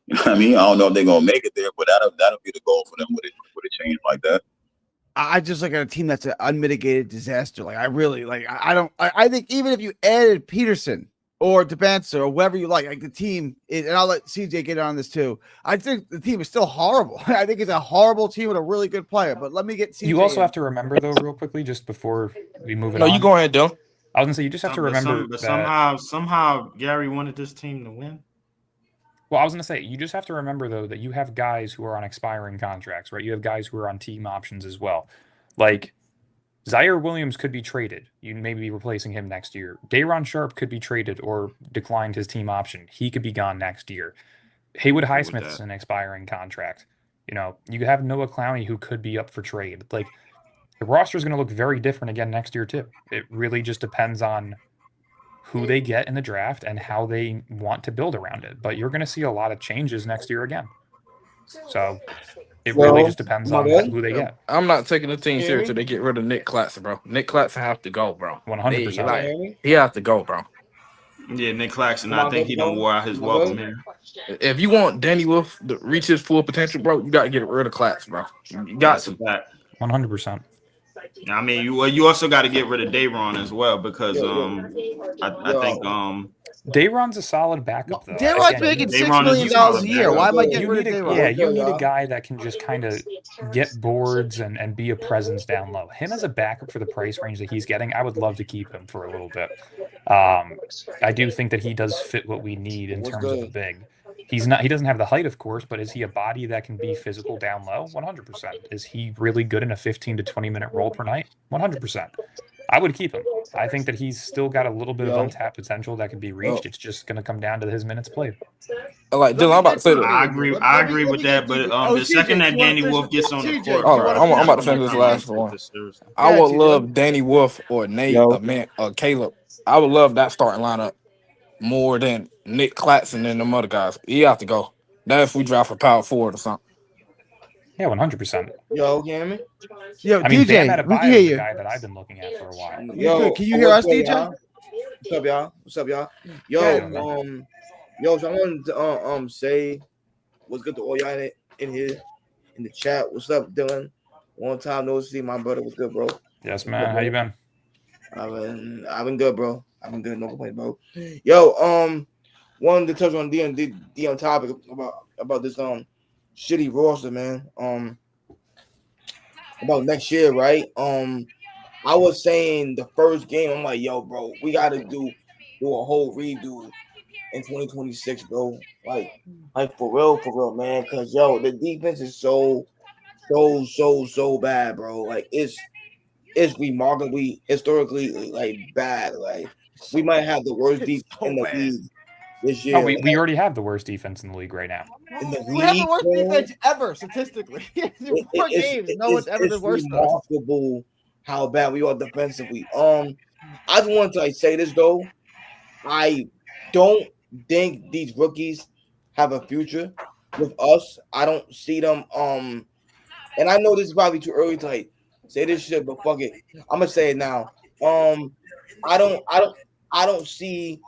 You know what I mean? I don't know if they're gonna make it there, but that'll be the goal for them with a change like that. I just look at a team that's an unmitigated disaster. Like I really like. I think even if you added Peterson or DeBancer or whoever you like the team is, and I'll let CJ get on this too. I think the team is still horrible. I think it's a horrible team with a really good player. But let me get CJ. You also have to remember though, real quickly, just before we move it No, on. you go ahead, Dylan. I was gonna say you just have to remember But that. somehow Gary wanted this team to win. Well, I was going to say, you just have to remember, though, that you have guys who are on expiring contracts, right? You have guys who are on team options as well. Like, Zaire Williams could be traded. You may be replacing him next year. Day'Ron Sharpe could be traded or declined his team option. He could be gone next year. Haywood Highsmith's an expiring contract. You know, you have Noah Clowney who could be up for trade. Like, the roster is going to look very different again next year, too. It really just depends on who they get in the draft and how they want to build around it. But you're going to see a lot of changes next year again. So it really just depends on who they get. I'm not taking the team serious till they get rid of Nick Claxton, bro. Nick Claxton have to go, bro. 100%. He have to go, bro. Yeah, Nick Claxton, I think he done wore out his welcome here. If you want Danny Wolf to reach his full potential, bro, you got to get rid of Claxton, bro. You got to. 100%. I mean, you also got to get rid of Day'Ron as well because I think Day'Ron's a solid backup though. Day'Ron's making $6 million a year. Why am I getting rid of Day'Ron? Yeah, you need a guy that can just kind of get boards and be a presence down low. Him as a backup for the price range that he's getting, I would love to keep him for a little bit. I do think that he does fit what we need in terms of a big. He doesn't have the height, of course, but is he a body that can be physical down low? 100%. Is he really good in a 15 to 20 minute role per night? 100%. I would keep him. I think that he's still got a little bit of untapped potential that can be reached. It's just going to come down to his minutes played. Like Dylan, I'm about to say that. I agree with that, but the second that Danny Wolf gets on the court, I'm about to finish this last one. I would love Danny Wolf or Nate or Caleb. I would love that starting lineup more than Nick Claxton and them other guys. He have to go. That's if we draft a power forward or something. Yeah, 100%. Yo, can you hear me? Yo, I mean, DJ, Bam we Adebayo can hear is the you. guy that I've been looking at for a while. Yo, Can you hear us, DJ? What's up, y'all? What's up, y'all? Yo, so I wanted to say what's good to all y'all in here in the chat. What's up, Dylan? Long time no see, my brother. What's good, bro? Yes, man. How you been? I've been good, bro. I've been good, no complaint, bro. Yo, wanted to touch on the topic about this shitty roster, man. About next year, right? I was saying the first game, I'm like, yo, bro, we gotta do a whole redo in 2026, bro. Like for real, man. Cause yo, the defense is so bad, bro. Like it's remarkably historically like bad. Like we might have the worst defense in the league this year. No, we already have the worst defense in the league right now. We have the worst defense ever, statistically. 4 games, no one's ever been worse than us. It's remarkable how bad we are defensively. I just want to say this though. I don't think these rookies have a future with us. I don't see them. And I know this is probably too early to say this shit, but fuck it. I'm gonna say it now. I don't see.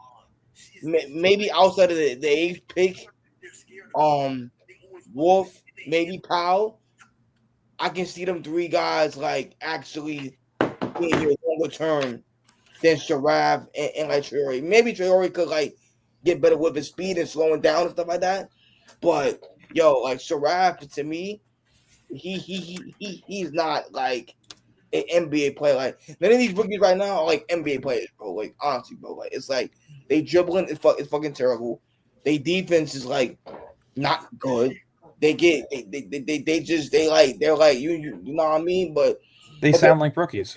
Maybe outside of the 8th pick, Wolf, maybe Powell. I can see them 3 guys actually being here longer term than Sharaf and Traore. Maybe Traore could get better with his speed and slowing down and stuff like that. But yo, Sharaf to me, he's not like an NBA player. Like none of these rookies right now are like NBA players, bro. Like honestly, bro. Like it's like they dribbling is fucking terrible. They defense is like not good. They're like you know what I mean? But They sound like rookies.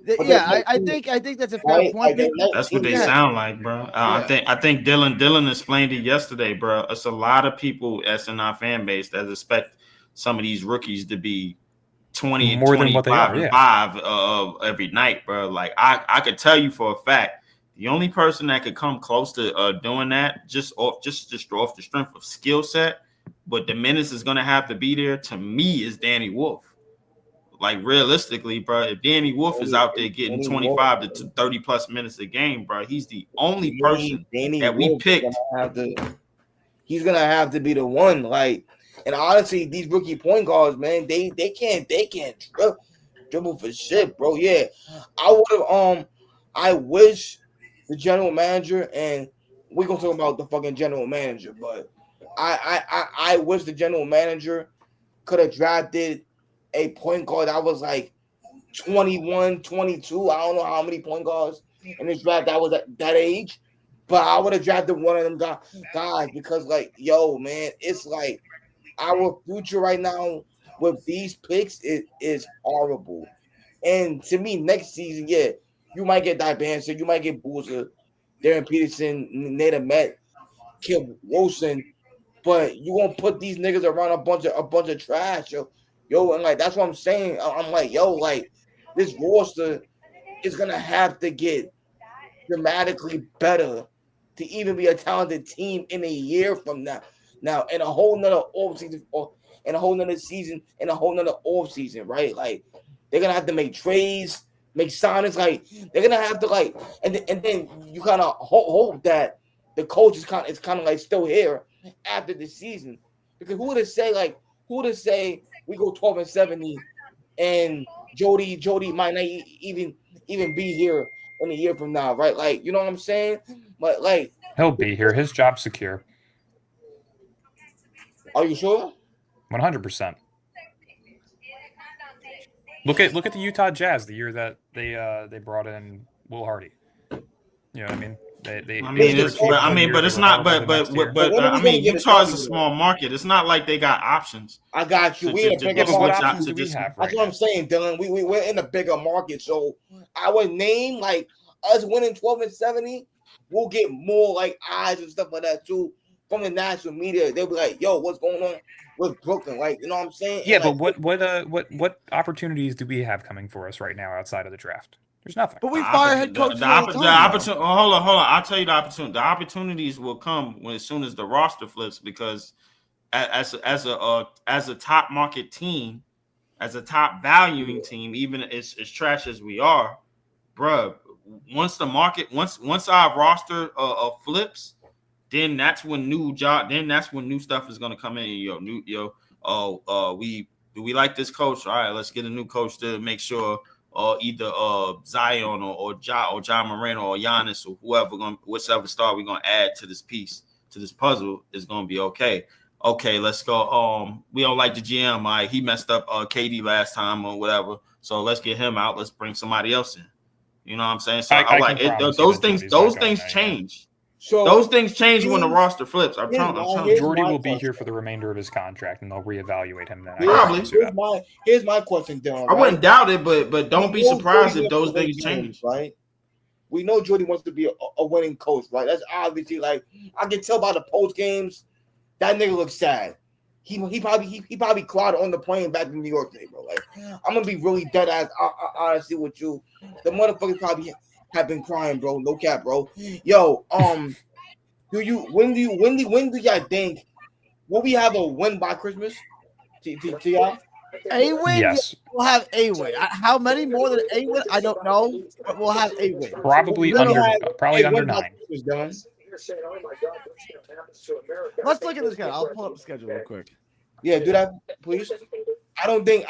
I think that's a fair point. That's what they sound like, bro. I think Dylan explained it yesterday, bro. It's a lot of people that's in our fan base that expect some of these rookies to be 20 and 25 and 5 every night, bro. Like I could tell you for a fact, the only person that could come close to doing that just off the strength of skill set, but the minutes is gonna have to be there to me is Danny Wolf. Like realistically, bro, if Danny Wolf is out there getting 25 to 30 plus minutes a game, bro, he's the only person that we picked. He's gonna have to be the one. Like, and honestly, these rookie point guards, man, they can't dribble for shit, bro. Yeah, I wish the general manager, and we're gonna talk about the fucking general manager, but I wish the general manager could have drafted a point guard that was like 21, 22. I don't know how many point guards in this draft that was at that age, but I would have drafted one of them guys because, like, yo, man, it's like our future right now with these picks is horrible. And to me, next season, yeah, you might get Dibanser, you might get Boozer, Darren Peterson, Nate Ahmed, Kim Wilson, but you gonna put these niggas around a bunch of trash, yo, and like that's what I'm saying. I'm like, yo, like this roster is gonna have to get dramatically better to even be a talented team in a year from now. Now, in a whole nother offseason, or in a whole nother season, in a whole nother offseason, right? Like they're gonna have to make trades, make signings. Like they're gonna have to like, and then you kind of hope that the coach is kind of like still here after the season, because who would have say we go 12-70 and Jody might not even be here in a year from now, right? Like, you know what I'm saying? But like he'll be here. His job's secure. Are you sure? 100%. Look at the Utah Jazz the year that they brought in Will Hardy. You know what I mean? But it's not. But Utah is a small market. It's not like they got options. I got you. That's what I'm saying, Dylan. We're in a bigger market, so our name, like us winning 12-70, we'll get more like eyes and stuff like that too from the national media. They'll be like, "Yo, what's going on with Brooklyn?" Like, you know what I'm saying? Yeah, and but what opportunities do we have coming for us right now outside of the draft? There's nothing. But we fire head coach. The opportunity. Hold on. I'll tell you the opportunity. The opportunities will come as soon as the roster flips, because as a top market team, as a top valuing team, even as trash as we are, bruh, once our roster flips, then that's when new stuff is gonna come in. We like this coach. All right, let's get a new coach to make sure either Zion or John Moreno or Giannis or whichever star we're gonna add to this piece, to this puzzle, is gonna be okay. Okay, let's go. We don't like the GM. Right? He messed up KD last time or whatever. So let's get him out. Let's bring somebody else in. You know what I'm saying? So I like it. Those things change. So those things change when the roster flips. I'm telling you. Jordy will be here for the remainder of his contract, and they'll reevaluate him then. Probably. Here's my question, Dylan. I wouldn't doubt it, but don't be surprised if those things change. Right? We know Jordy wants to be a winning coach, right? That's obviously, like, I can tell by the post games that nigga looks sad. He probably cried on the plane back to New York today, bro. Like, I'm gonna be really dead ass honestly with you. The motherfuckers probably have been crying, bro. No cap, bro. Yo, when do y'all think will we have a win by Christmas? To y'all? A win? Yes. We'll have a win. How many more than a win? I don't know, but we'll have a win. Probably under 9. Let's look at this guy. I'll pull up the schedule real quick. Yeah, do that, please. I don't think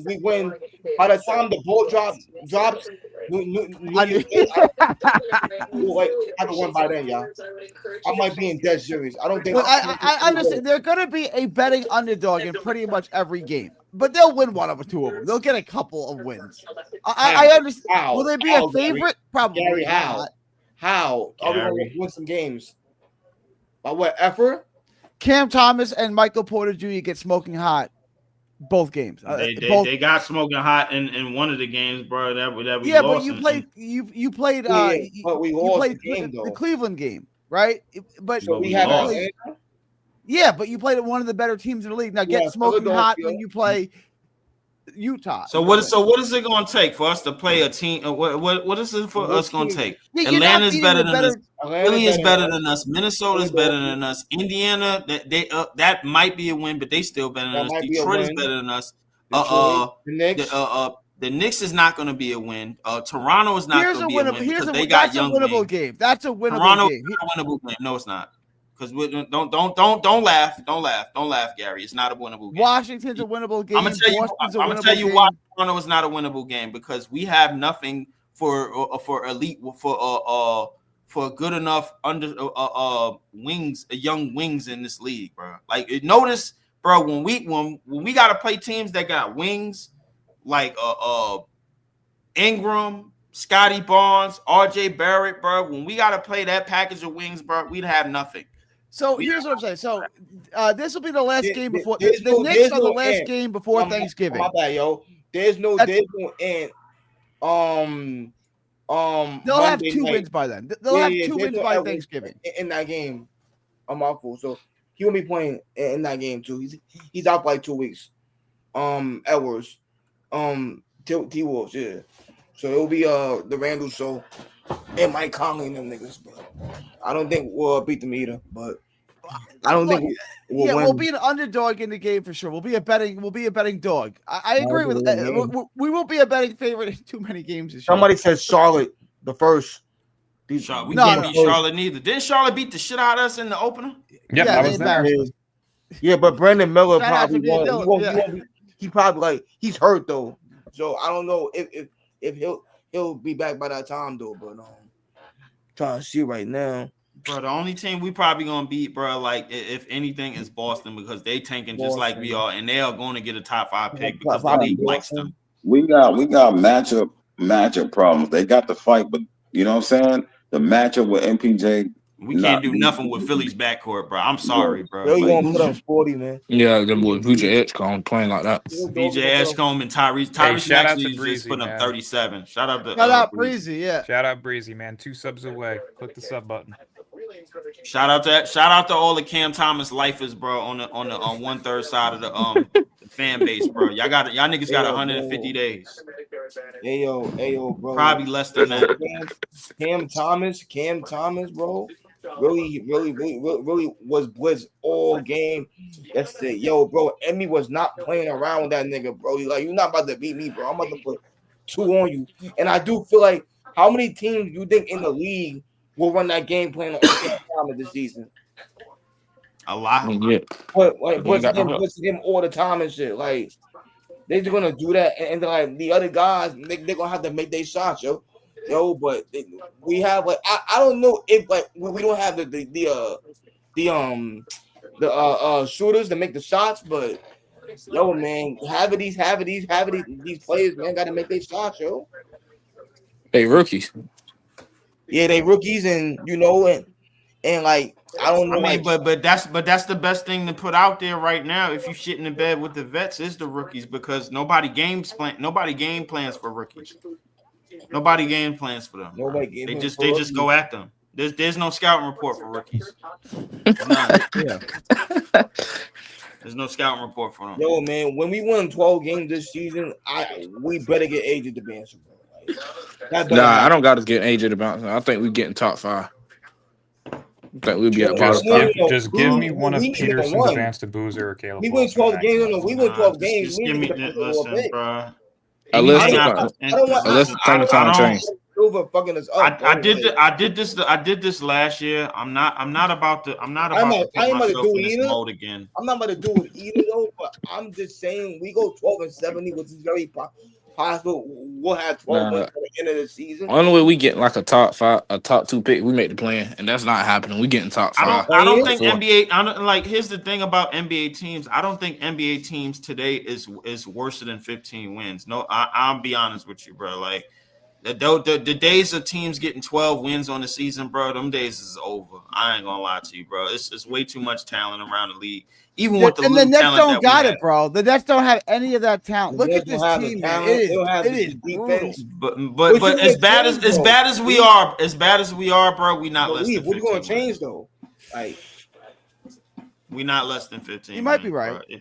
we win. By the time the ball drops, I have won by then, y'all. I might be in dead serious. I don't think. Well, I understand. They're going to be a betting underdog in pretty much every game, but they'll win one or two of them. They'll get a couple of wins. I understand. How? Will they be How, a favorite? Gary? Probably Gary, not. How are we going to win some games? By what effort? Cam Thomas and Michael Porter Jr. get smoking hot both games. They got smoking hot in one of the games, bro. That we yeah, lost. but you played but we lost the Cleveland game, right? But so we have yeah, but you played at one of the better teams in the league. Now get smoking hot when you play Utah. So what is it going to take for us to play a team? What is it for us going to take? Atlanta is better than us. Philly is better than us. Minnesota is better than us. Indiana, that might be a win, but they still better than us. Detroit is better than us. The Knicks is not going to be a win. Toronto is not going to be a win because they got young. That's a winnable game. That's a winnable Toronto game. Is not a winnable game. No, it's not. Because don't laugh, Gary. It's not a winnable game. Washington's a winnable game. I'm gonna tell you why Toronto is not a winnable game, because we have nothing for elite for good enough wings, young wings in this league, bro. Like notice, bro, when we gotta play teams that got wings, like Ingram, Scotty Barnes, RJ Barrett, bro. When we gotta play that package of wings, bro, we'd have nothing. So here's what I'm saying. So this will be the last game before the Knicks are the last game before Thanksgiving. My bad, yo. There's no end. They'll have 2 wins by then. They'll have 2 wins by Thanksgiving in that game. I'm out for. So he will be playing in that game too. He's out by 2 weeks. Edwards, T Wolves, yeah. So it'll be the Randall show and Mike Conley and them niggas. But I don't think we'll beat them either. But I don't think we'll win. We'll be an underdog in the game for sure. We'll be a betting dog. I agree with we won't be a betting favorite in too many games this year. Somebody said Charlotte the first. We can't beat Charlotte neither. Didn't Charlotte beat the shit out of us in the opener? Yep, yeah, that was there. Yeah, but Brandon Miller probably won't. He probably he's hurt though. So I don't know if he'll be back by that time though. But trying to see right now. Bro, the only team we probably gonna beat, bro, like if anything, is Boston, because they tanking just like we are, and they are going to get a top 5 pick because the league likes them. We got matchup problems. They got to fight, but you know what I'm saying? The matchup with MPJ. We can't do nothing with Philly's backcourt, bro. I'm sorry, bro. They gonna put up 40, man. Yeah, them boy VJ Edgecombe playing like that. VJ Edgecombe and Tyrese Maxey just put up 37. Shout out Breezy, yeah. Shout out Breezy, man. 2 subs away. Click the sub button. Shout out to all the Cam Thomas lifers, bro, on 1/3 side of the fan base, bro. Y'all niggas got 150 days. Ayo, bro. Probably less than that. Cam Thomas, bro. Really was blitz all game yesterday. Yo, bro, Emmy was not playing around with that nigga, bro. You're not about to beat me, bro. I'm about to put 2 on you. And I do feel like, how many teams you think in the league will run that game plan on Cam Thomas this season? A lot. Yeah. But him all the time and shit. Like, they're just gonna do that, and like the other guys, they're gonna have to make their shots, yo. But we have I don't know if we don't have the shooters to make the shots, but yo, man, have these players, man, got to make their shots, yo. They rookies. Yeah, they rookies, and and like I don't know. I mean, but that's the best thing to put out there right now. If you shit in the bed with the vets, is the rookies, because nobody game plans for rookies. Nobody game plans for them. They just go at them. There's no scouting report for rookies. There's no scouting report for them. Yo, man, when we win 12 games this season, we better get AJ to bounce. I don't got to get AJ to bounce. I think we're getting top 5. I think we'll be at bottom 5. Just give me one of Peterson's advance to Boozer or Caleb. We win 12 games. We win 12 games. Just give me listen, bro. Unless the time change. I did this last year. I'm not about to put myself in this mode again. I'm not about to do it either though, but I'm just saying we go 12-70, which is very possible we'll have 12 wins at the end of the season. Only way we get like a top 5, a top 2 pick, we make the plan, and that's not happening. We getting top 5. I don't think 4. NBA. I don't, like, here's the thing about NBA teams. I don't think NBA teams today is worse than 15 wins. No, I'll be honest with you, bro. Like the days of teams getting 12 wins on the season, bro, them days is over. I ain't gonna lie to you, bro. It's way too much talent around the league. Even with the Nets talent don't got it, bro. The Nets don't have any of that talent. Look at this team, man. It is brutal. But as bad as we are, bro, we not less than 15. What you gonna change though? Like, we not less than 15. You might be right. Bro.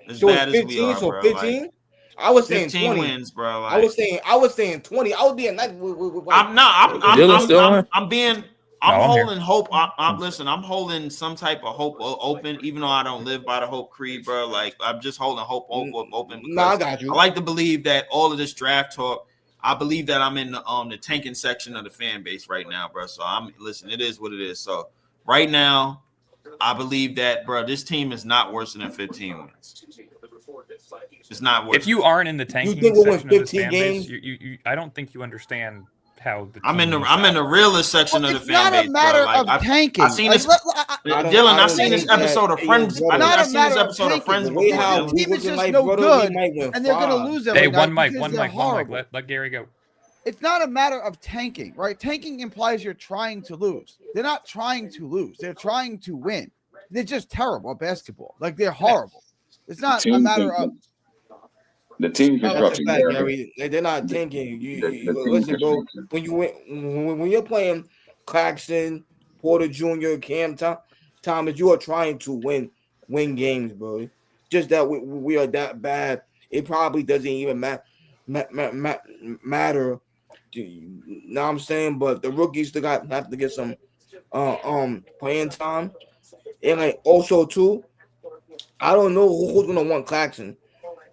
As so bad 15, as we are, so bro. 15. Like, I was saying 15 20 wins, bro. Like, I was saying 20. I would be a nice. I'm No, I'm holding hope. Listen, I'm holding some type of hope open, even though I don't live by the hope creed, bro. Like, I'm just holding hope open. Nah, I got you. I like to believe that all of this draft talk, I believe that I'm in the tanking section of the fan base right now, bro. So listen, it is what it is. So right now, I believe that, bro, this team is not worse than 15 wins. It's not worse. If you aren't in the tanking think we'll win section of this 15 fan games? base, you I don't think you understand how the I'm in team the realist section of the It's fan not base, a matter bro. Like, of tanking. I've seen this. Dylan, I've seen this episode of Friends. I've seen this episode of Friends before. The team is just no good, and they're going to lose every Hey, night one mic. because they're horrible. Let Gary go. It's not a matter of tanking, right? Tanking implies you're trying to lose. They're not trying to lose. They're trying to win. They're just terrible at basketball. Like, they're horrible. It's not a matter of the team construction. They're not tanking. Listen, bro. When you're playing Claxton, Porter Jr., Cam Thomas, you are trying to win games, bro. Just that we are that bad. It probably doesn't even matter. You know what I'm saying? But the rookies still have to get some playing time. And like also too, I don't know who's gonna want Claxton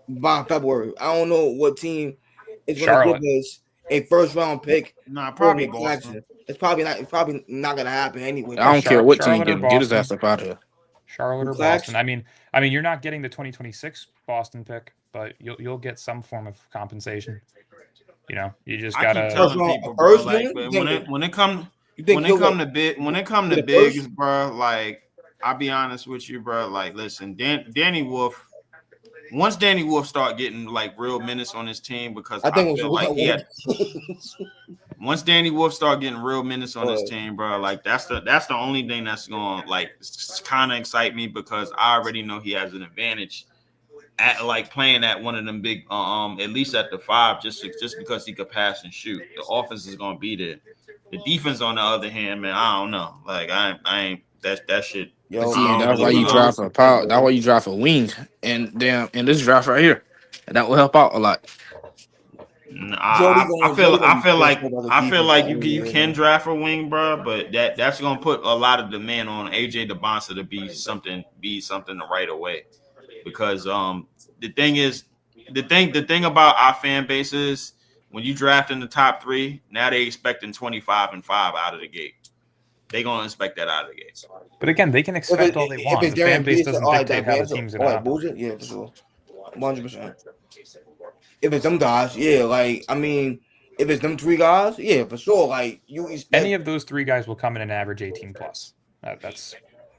by February. I don't know what team is gonna give us a first round pick. Nah, probably Boston. It's probably not gonna happen anyway. I don't care what team Charlotte or get his Boston. ass up out of here. Charlotte or Boston. I mean, you're not getting the 2026 Boston pick, but you'll get some form of compensation. You know, you just gotta. I keep telling people, bro, like, when it come to bigs, bro, like, I'll be honest with you, bro. Like, listen, Danny Wolf. Once Danny Wolf start getting like real minutes on his team, because I feel like once Danny Wolf start getting real minutes on his team, bro, like that's the only thing that's gonna like kind of excite me, because I already know he has an advantage at like playing at one of them big, at least at the 5, just because he could pass and shoot. The offense is gonna be there. The defense, on the other hand, man, I don't know. Like I ain't that shit. Yo, that's why you drive for power. That's why you drive for wing, and damn, in this draft right here, and that will help out a lot. I feel like you can draft a wing, bro, but that's gonna put a lot of demand on AJ DeBonsa to be something right away, because the thing about our fan base is, when you draft in the top 3, now they expecting 25 and 5 out of the gate. They gonna expect that out of the gate. But again, they can expect all they want. The fan base doesn't dictate how the team's gonna operate. Yeah, for sure, 100%. If it's them guys, yeah, like I mean, if it's them 3 guys, yeah, for sure. Like you expect Any of those 3 guys will come in and average 18 plus. That's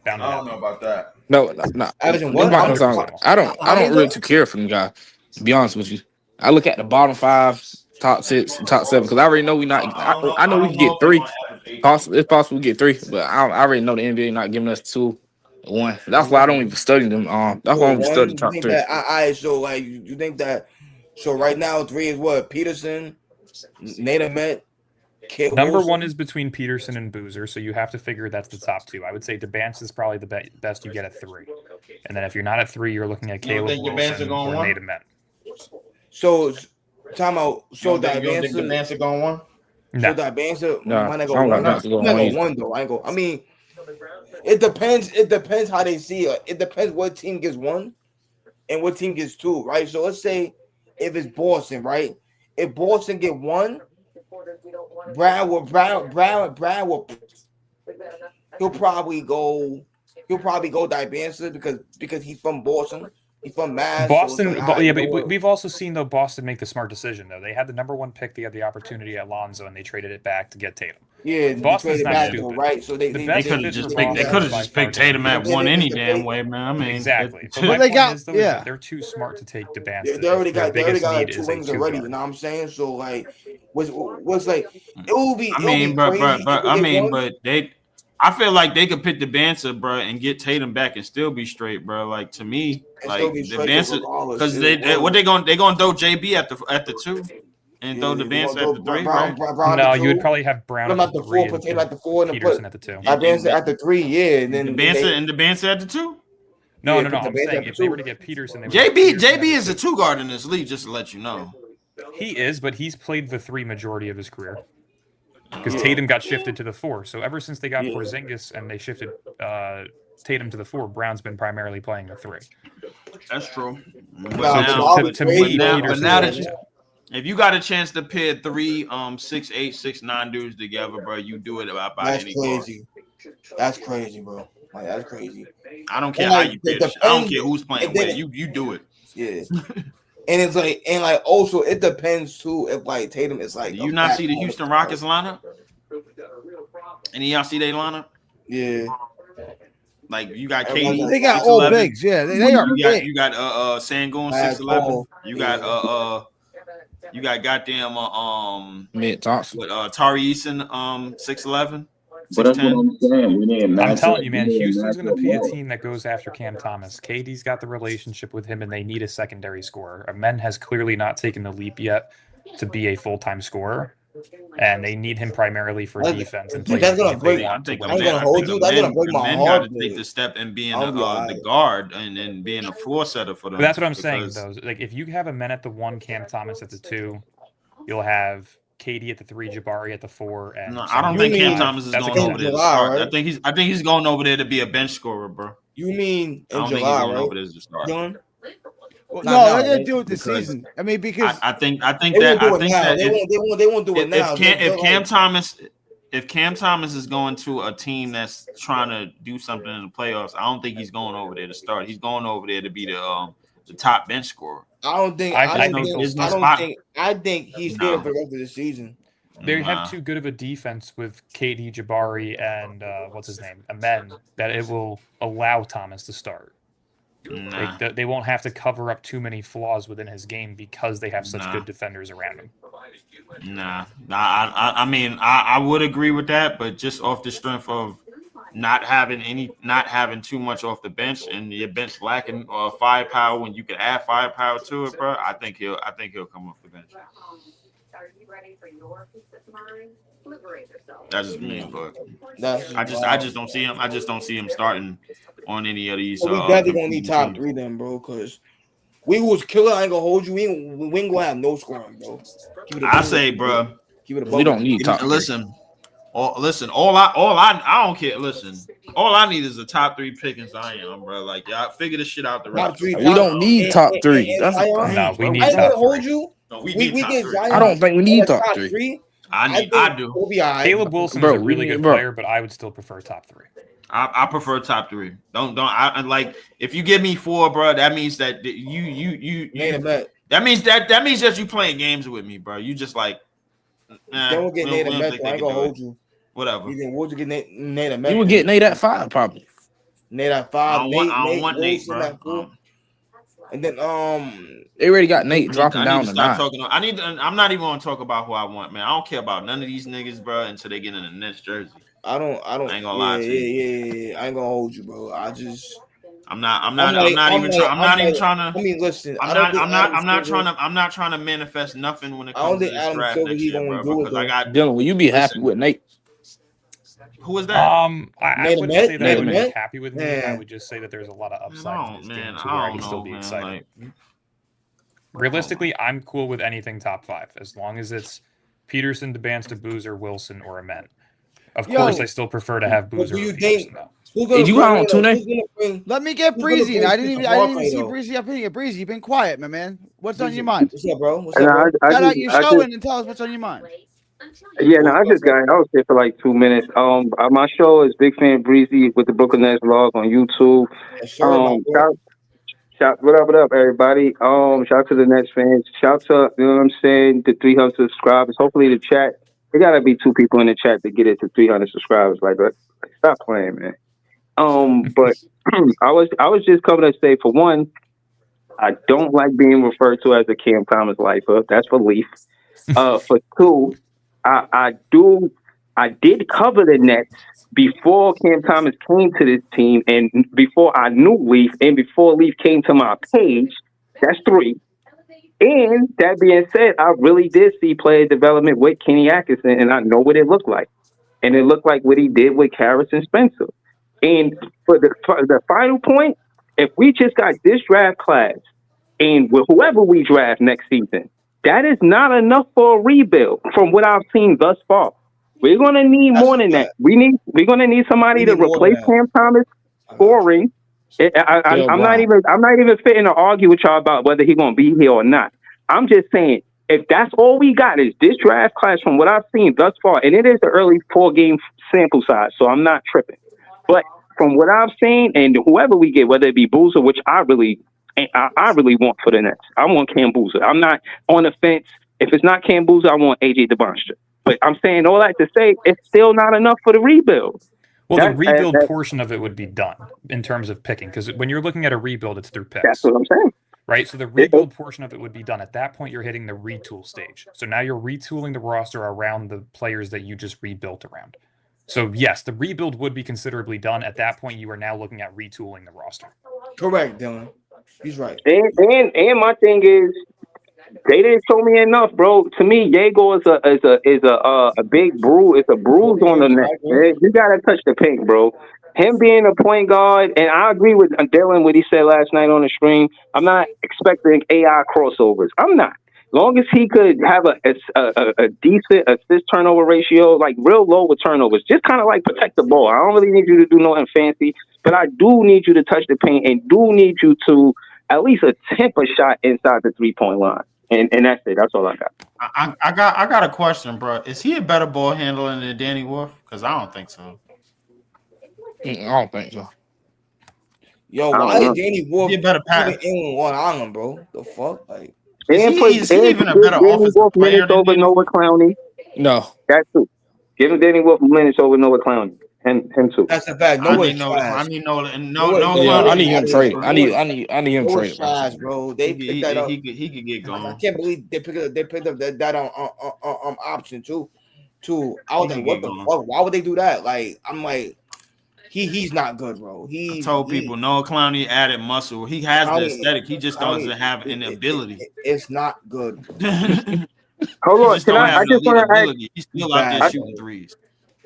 down to I don't know about that. No. Averaging what? I don't really too care for them guys. To be honest with you, I look at the bottom 5, top 6, top 7, because I already know we not. I know we can get 3. It's possible we get 3, but I already know the NBA not giving us 2, 1. That's why I don't even study them. That's why I'm studying top 3. So like you think that? So right now 3 is what? Peterson, Nate Ahmed, Number 1 is between Peterson and Boozer, so you have to figure that's the top 2. I would say DeBance is probably the best you get at 3, and then if you're not at 3, you're looking at Caleb Wilson or Nate Ahmed. So time out. So DeBance going 1. No. So Dibanza might not go I'm 1. not Not go 1 though. I ain't go. I mean, it depends. It depends how they see it. It depends what team gets 1 and what team gets 2, right? So let's say if it's Boston, right? If Boston get 1, Brad will he'll probably go Dibanza because he's from Boston, He's from Mass. Boston, so yeah, but we've also seen though Boston make the smart decision though. They had the number 1 pick, they had the opportunity at Lonzo, and they traded it back to get Tatum. Yeah, Boston's not back, stupid. right? So they Best could have fit just for picked. They Boston could have by just far picked Tatum at Tatum. one any damn way, man. I mean, exactly. But Well, my they point got- is, though, yeah. is that they're too smart to take Demansky. They already Their got biggest 2 need is a wings already. You two-guard. know what I'm saying? So like, was like it will be. I mean, but I mean, one. but they. I feel like they could pick the Banter, bro, and get Tatum back and still be straight, bro. Like to me, And like still be the straight Banter, regardless. because Yeah, they what they gonna throw JB at the 2 and throw the they Banter gonna at the 3, Brown, right? Brown No, at the you would 2. probably have Brown Put him at at the the 3 4, and put Tatum at the 4, and then Peterson put at the 2. I Banter at the 3. Yeah, and then The they- Banter at the 2. No, Yeah, no, put the I'm Banter saying at if the they 2. were to get Peterson, they would have JB Peterson at the is a 2. 2 guard in this league, just to let you know. He is, but he's played the 3 majority of his career. Because Tatum got shifted to the 4. So ever since they got Porzingis and they shifted Tatum to the 4, Brown's been primarily playing the 3. That's true. But Nah, now, to me, but Peterson now is that the 2. if you got a chance to pair 3 6'8", 6'9" dudes together, bro, you do it about That's any guard. crazy. That's crazy, bro. Like that's crazy. I don't care And, how like, you pair the this shit. I don't thing- care who's playing and then- with it. You do it. Yeah. And it's like also it depends too if like Tatum is like. Do you not see the Houston Rockets lineup? Any of y'all see their lineup? Yeah. Like you got Everybody- KD. They got all 6'11". bigs. Yeah, they are big. You got Sangoon Bad 6'11". call. You got you got goddamn Mid Thompson. with Tari Eason 6'11". But that's what 6'10". I'm saying. We need I'm telling you, man, Houston's going to be a team that goes after Cam Thomas. KD's got the relationship with him, and they need a secondary scorer. Amen has clearly not taken the leap yet to be a full-time scorer, and they need him primarily for That's- defense and that's playmaking gonna if they break- want to I win. I'm think gonna hold you. That's gonna break my men heart, got to take dude. the step and being I'll be the alright. guard and being a floor setter for them. But that's what I'm saying, because- though. Like, if you have Amen at the 1, Cam Thomas at the 2, you'll have KD at the 3, Jabari at the 4, and No, I don't think Cam Thomas is That's going a over there to July, start. right? I think he's going over there to be a bench scorer, bro. You mean I in don't think he's July, going right? over there to start. John? Well, Not no, now, they're gonna right? do it this Because season. I mean, because I think They won't that do I it think now. that They won't do it now. if Cam Thomas is going to a team that's trying to do something in the playoffs, I don't think he's going over there to start. He's going over there to be the top bench scorer. I think he's good for the rest of the season. they Nah. have too good of a defense with KD, Jabari, and what's his name, Amen, that it will allow Thomas to start. Nah. Like, they won't have to cover up too many flaws within his game because they have such Nah. good defenders around him. Nah. I mean, I would agree with that, but just off the strength of not having too much off the bench and your bench lacking firepower when you can add firepower to it, bro. I think he'll come off the bench. Are you ready for your peace of mind? Liberate yourself. That's just me, but That's I just don't see him. I just don't see him starting on any of these. So we definitely gonna need top 3 then, bro. Cause we was killer. I ain't gonna hold you. We ain't gonna have no scoring, bro. I say, bro, keep it a We don't need top 3. listen. All I don't care. Listen, all I need is a top 3 pick in Zion, bro. Like y'all figure this shit out the top rest. 3. We don't need top 3. That's the thing. No, we need I ain't gonna top hold 3. you. No, we We need top get 3. Zion. I don't think we need top 3. 3. I do. We'll be all right. Caleb Wilson Bro, is a really good bro. player, but I would still prefer top 3. I prefer top 3. I like if you give me 4, bro. That means that you that means that you playing games with me, bro. You just like. Nah, Then we'll get Nate and Met. I ain't gonna hold you. Whatever. We'll get Nate and Met. You would get Nate at 5 probably. Nate at 5. I don't want Nate, Wilson bro. at 4. And then They already got Nate dropping down to 9. I'm not even gonna talk about who I want, man. I don't care about none of these niggas, bro, until they get in the Nets jersey. I ain't gonna lie to you. Yeah. I ain't gonna hold you, bro. I'm not trying to manifest nothing when it comes to this draft next year, bro. Because I got Dylan, will you be happy with Nate? who is that? I Nate wouldn't Met? say that Nate I would Met? be happy with me. I would just say that there's a lot of upside in his game to where I can still be excited. Realistically, I'm cool with anything top 5 as long as it's Peterson, DeBansta, Boozer, Wilson, or Amen. Of course, I still prefer to have Boozer. do you over Peterson, think- though. Did you got on Tune? let me get Who's gonna Breezy. bring I didn't Barclay, even see though? Breezy up here. Breezy, you've been quiet, my man. What's on your mind? What's up, bro? What's And up, bro? Shout out your show and tell us what's on your mind. yeah, no, I just got I was here for like 2 minutes. My show is Big Fan Breezy with the Brooklyn Nets vlog on YouTube. Yes, sir, my boy. What up, everybody? Shout out to the Nets fans. Shout out to, you know what I'm saying, the 300 subscribers. Hopefully the chat, there gotta be 2 people in the chat to get it to 300 subscribers. Like, stop playing, man. But I was just coming to say, for one, I don't like being referred to as a Cam Thomas lifer. That's for Leaf. For 2, I did cover the Nets before Cam Thomas came to this team, and before I knew Leaf, and before Leaf came to my page. That's 3. And that being said, I really did see player development with Kenny Atkinson, and I know what it looked like. And it looked like what he did with Karras and Spencer. And for the final point, if we just got this draft class, and with whoever we draft next season, that is not enough for a rebuild from what I've seen thus far. We're gonna need more than that. We're gonna need somebody to replace Cam Thomas scoring. I'm not even fitting to argue with y'all about whether he's gonna be here or not. I'm just saying, if that's all we got is this draft class from what I've seen thus far, and it is the early 4-game sample size, so I'm not tripping. But from what I've seen, and whoever we get, whether it be Boozer, which I really want for the Nets, I want Cam Boozer. I'm not on the fence. If it's not Cam Boozer, I want AJ DeBonstra. But I'm saying all that to say, it's still not enough for the rebuild. Well, the rebuild portion of it would be done in terms of picking, because when you're looking at a rebuild, it's through picks. That's what I'm saying. Right? So the rebuild portion of it would be done. At that point, you're hitting the retool stage. So now you're retooling the roster around the players that you just rebuilt around. So yes, the rebuild would be considerably done. At that point, you are now looking at retooling the roster. Correct, Dylan. He's right. And my thing is, they didn't show me enough, bro. To me, Yago is a big bruise. It's a bruise on the neck. Man. You gotta touch the paint, bro. Him being a point guard, and I agree with Dylan what he said last night on the stream. I'm not expecting AI crossovers. I'm not. Long as he could have a decent assist turnover ratio, like real low with turnovers, just kind of like protect the ball. I don't really need you to do nothing fancy, but I do need you to touch the paint and do need you to at least attempt a shot inside the 3-point line. And that's it. That's all I got. I got a question, bro. Is he a better ball handler than Danny Wolf? Because I don't think so. I don't think so. Yo, why is Danny Wolf be a better pass in one island, bro? The fuck, like. Is he even a better offensive player than over Noah Clowney? No, that's true. Give him Danny Wolf minutes over Noah Clowney. Him too. That's the fact. I need him traded. I need him traded, bro. They picked that up. He could get going. I can't believe they picked up that on option too. I was like, what the fuck? Why would they do that? Like, I'm like, he's not good, bro. I told people Noah Clowney added muscle. He has the aesthetic. He just doesn't have an ability. It's not good. Hold on. I just want to ask. He's still out there shooting threes.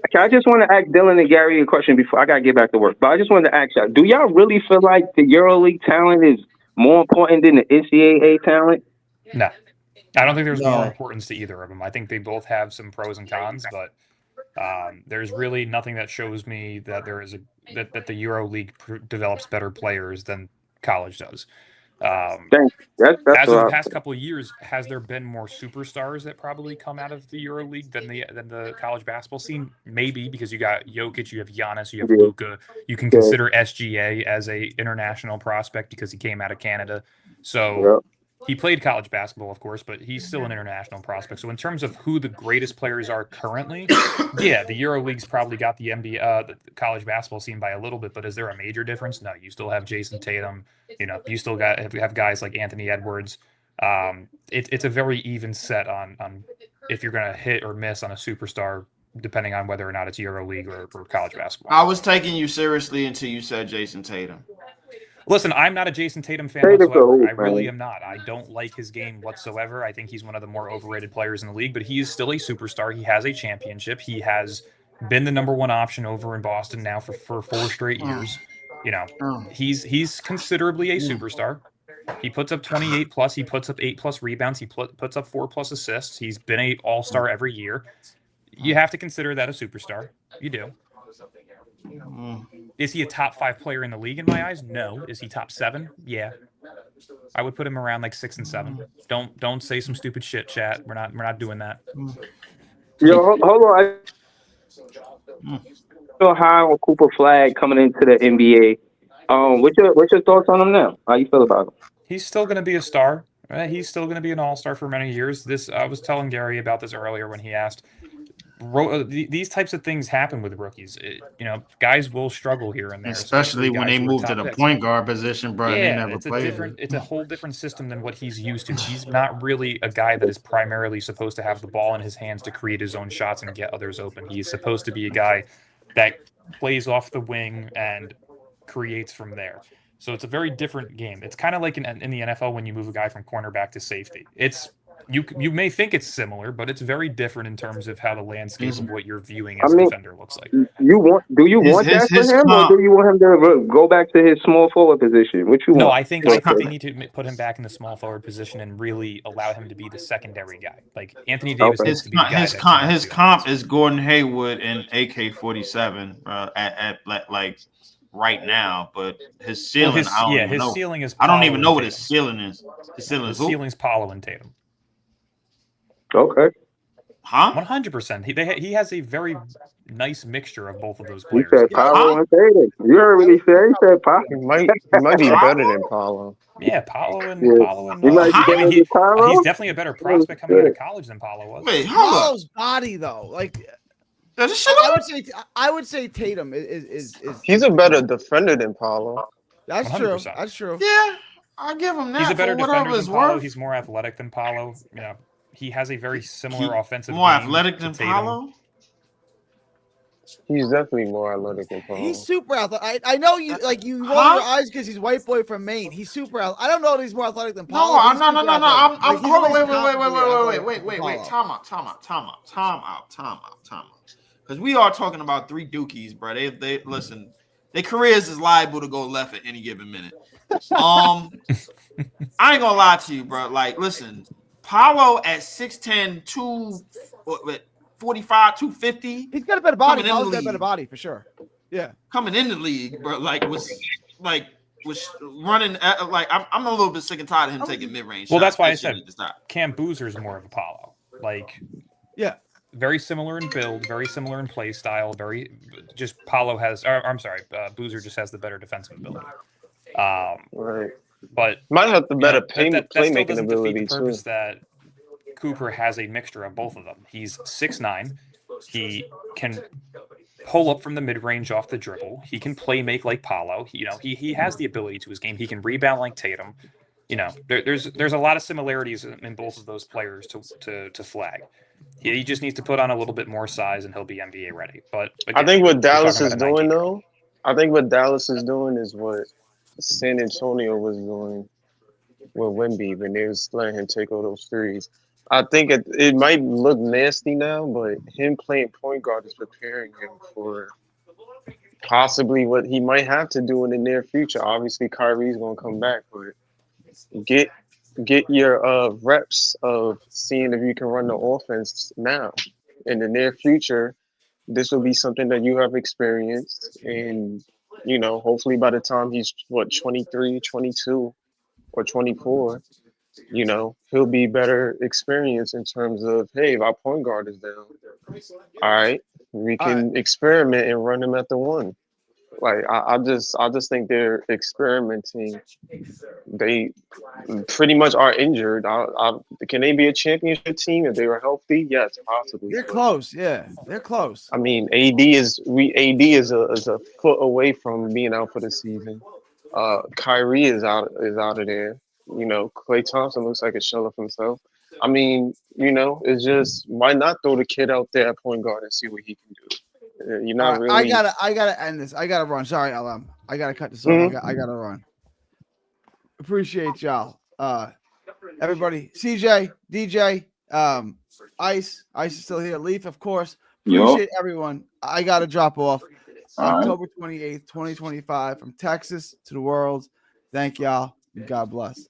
Okay, I just want to ask Dylan and Gary a question before I gotta get back to work. But I just wanted to ask y'all: do y'all really feel like the EuroLeague talent is more important than the NCAA talent? No, I don't think there's more importance to either of them. I think they both have some pros and cons, but there's really nothing that shows me that that the EuroLeague develops better players than college does. That's as of the past couple of years, has there been more superstars that probably come out of the EuroLeague than the college basketball scene? Maybe, because you got Jokic, you have Giannis, you have Luka. You can consider SGA as a international prospect because he came out of Canada. So he played college basketball, of course, but he's still an international prospect. So in terms of who the greatest players are currently, yeah, the EuroLeague's probably got the NBA, the college basketball scene by a little bit. But is there a major difference? No, you still have Jason Tatum. You still have guys like Anthony Edwards. It's a very even set on if you're going to hit or miss on a superstar, depending on whether or not it's EuroLeague or college basketball. I was taking you seriously until you said Jason Tatum. Listen, I'm not a Jason Tatum fan whatsoever. I really am not. I don't like his game whatsoever. I think he's one of the more overrated players in the league, but he is still a superstar. He has a championship. He has been the number one option over in Boston now for 4 straight years. He's considerably a superstar. He puts up 28 plus. He puts up 8 plus rebounds. He puts up 4 plus assists. He's been an all-star every year. You have to consider that a superstar. You do. Is he a top 5 player in the league in my eyes? No. Is he top 7? Yeah. I would put him around like 6 and 7. Don't say some stupid shit, chat. We're not doing that. Yo, hold on. So high on Cooper Flag coming into the NBA. What's your thoughts on him now? How you feel about him? He's still going to be a star. He's still going to be an all-star for many years. I was telling Gary about this earlier when he asked. These types of things happen with rookies. Guys will struggle here and there, especially when they move to the point guard position, bro. Yeah, they never it's a whole different system than what he's used to. He's not really a guy that is primarily supposed to have the ball in his hands to create his own shots and get others open. He's supposed to be a guy that plays off the wing and creates from there. So it's a very different game. It's kind of like in the NFL when you move a guy from cornerback to safety. You may think it's similar, but it's very different in terms of how the landscape of what you're viewing as a defender looks like. Do you want that for him, or do you want him to go back to his small forward position? What you want? No, I think they need to put him back in the small forward position and really allow him to be the secondary guy. Like Anthony Davis needs to be the guy. His comp is Gordon Hayward and AK-47 at right now, but his ceiling, ceiling is. I don't even know what his ceiling is. His ceiling's Paolo and Tatum. Okay. Huh? 100%. He has a very nice mixture of both of those players. He said Paolo and Tatum. You heard what he said. He said Paolo. He might be better than Paolo. Yeah, Paolo and He might be better than Paolo. He's definitely a better prospect coming out of college than Paolo was. Wait, hold up. Paolo's body though, I would say Tatum is. He's a better defender than Paolo. That's 100%. true. That's true. Yeah, I give him that. He's a better for defender than Paolo. Worth. He's more athletic than Paolo. He has a very similar offensive. More game athletic than Tatum. Paolo. He's definitely more athletic than Paolo. He's super athletic. I know you roll your eyes because he's white boy from Maine. He's super athletic. I don't know if he's more athletic than Paolo. No. I'm hold on. Wait. Time out. Because we are talking about three dookies, bro. They listen. Their careers is liable to go left at any given minute. I ain't gonna lie to you, bro. Like, listen, Paolo at 6'10", 245, 250. He's got a better body. Paolo's got a better body for sure. Yeah. Coming in the league, bro, was running I'm a little bit sick and tired of him taking mid-range. Well, that's why I said Cam Boozer is more of a Paolo. Yeah. Very similar in build, very similar in play style. Boozer just has the better defensive ability. Right. But might have the better playmaking ability too. That Cooper has a mixture of both of them. He's 6'9". He can pull up from the mid-range off the dribble. He can play make like Paolo. He has the ability to his game. He can rebound like Tatum. There's a lot of similarities in both of those players to flag. He just needs to put on a little bit more size and he'll be NBA ready. But again, I think what Dallas is doing though, is what San Antonio was doing with Wemby when they was letting him take all those threes. I think it might look nasty now, but him playing point guard is preparing him for possibly what he might have to do in the near future. Obviously, Kyrie's going to come back, but get your reps of seeing if you can run the offense now. In the near future, this will be something that you have experienced, and hopefully by the time he's 23, 22, or 24, he'll be better experienced in terms of, hey, if our point guard is down, all right, we can experiment and run him at the one. I just think they're experimenting. They pretty much are injured. Can they be a championship team if they were healthy? Yes, possibly. They're close. Yeah, they're close. I mean, AD is a foot away from being out for the season. Kyrie is out of there. Klay Thompson looks like a shell of himself. I mean, it's just, why not throw the kid out there at point guard and see what he can do? You're not really. I gotta end this. I gotta run. Sorry, LM. I gotta cut this off. I gotta run. Appreciate y'all. Everybody. CJ, DJ, Ice is still here. Leaf, of course. Appreciate everyone. I gotta drop off. October 28th, 2025, from Texas to the world. Thank y'all. God bless.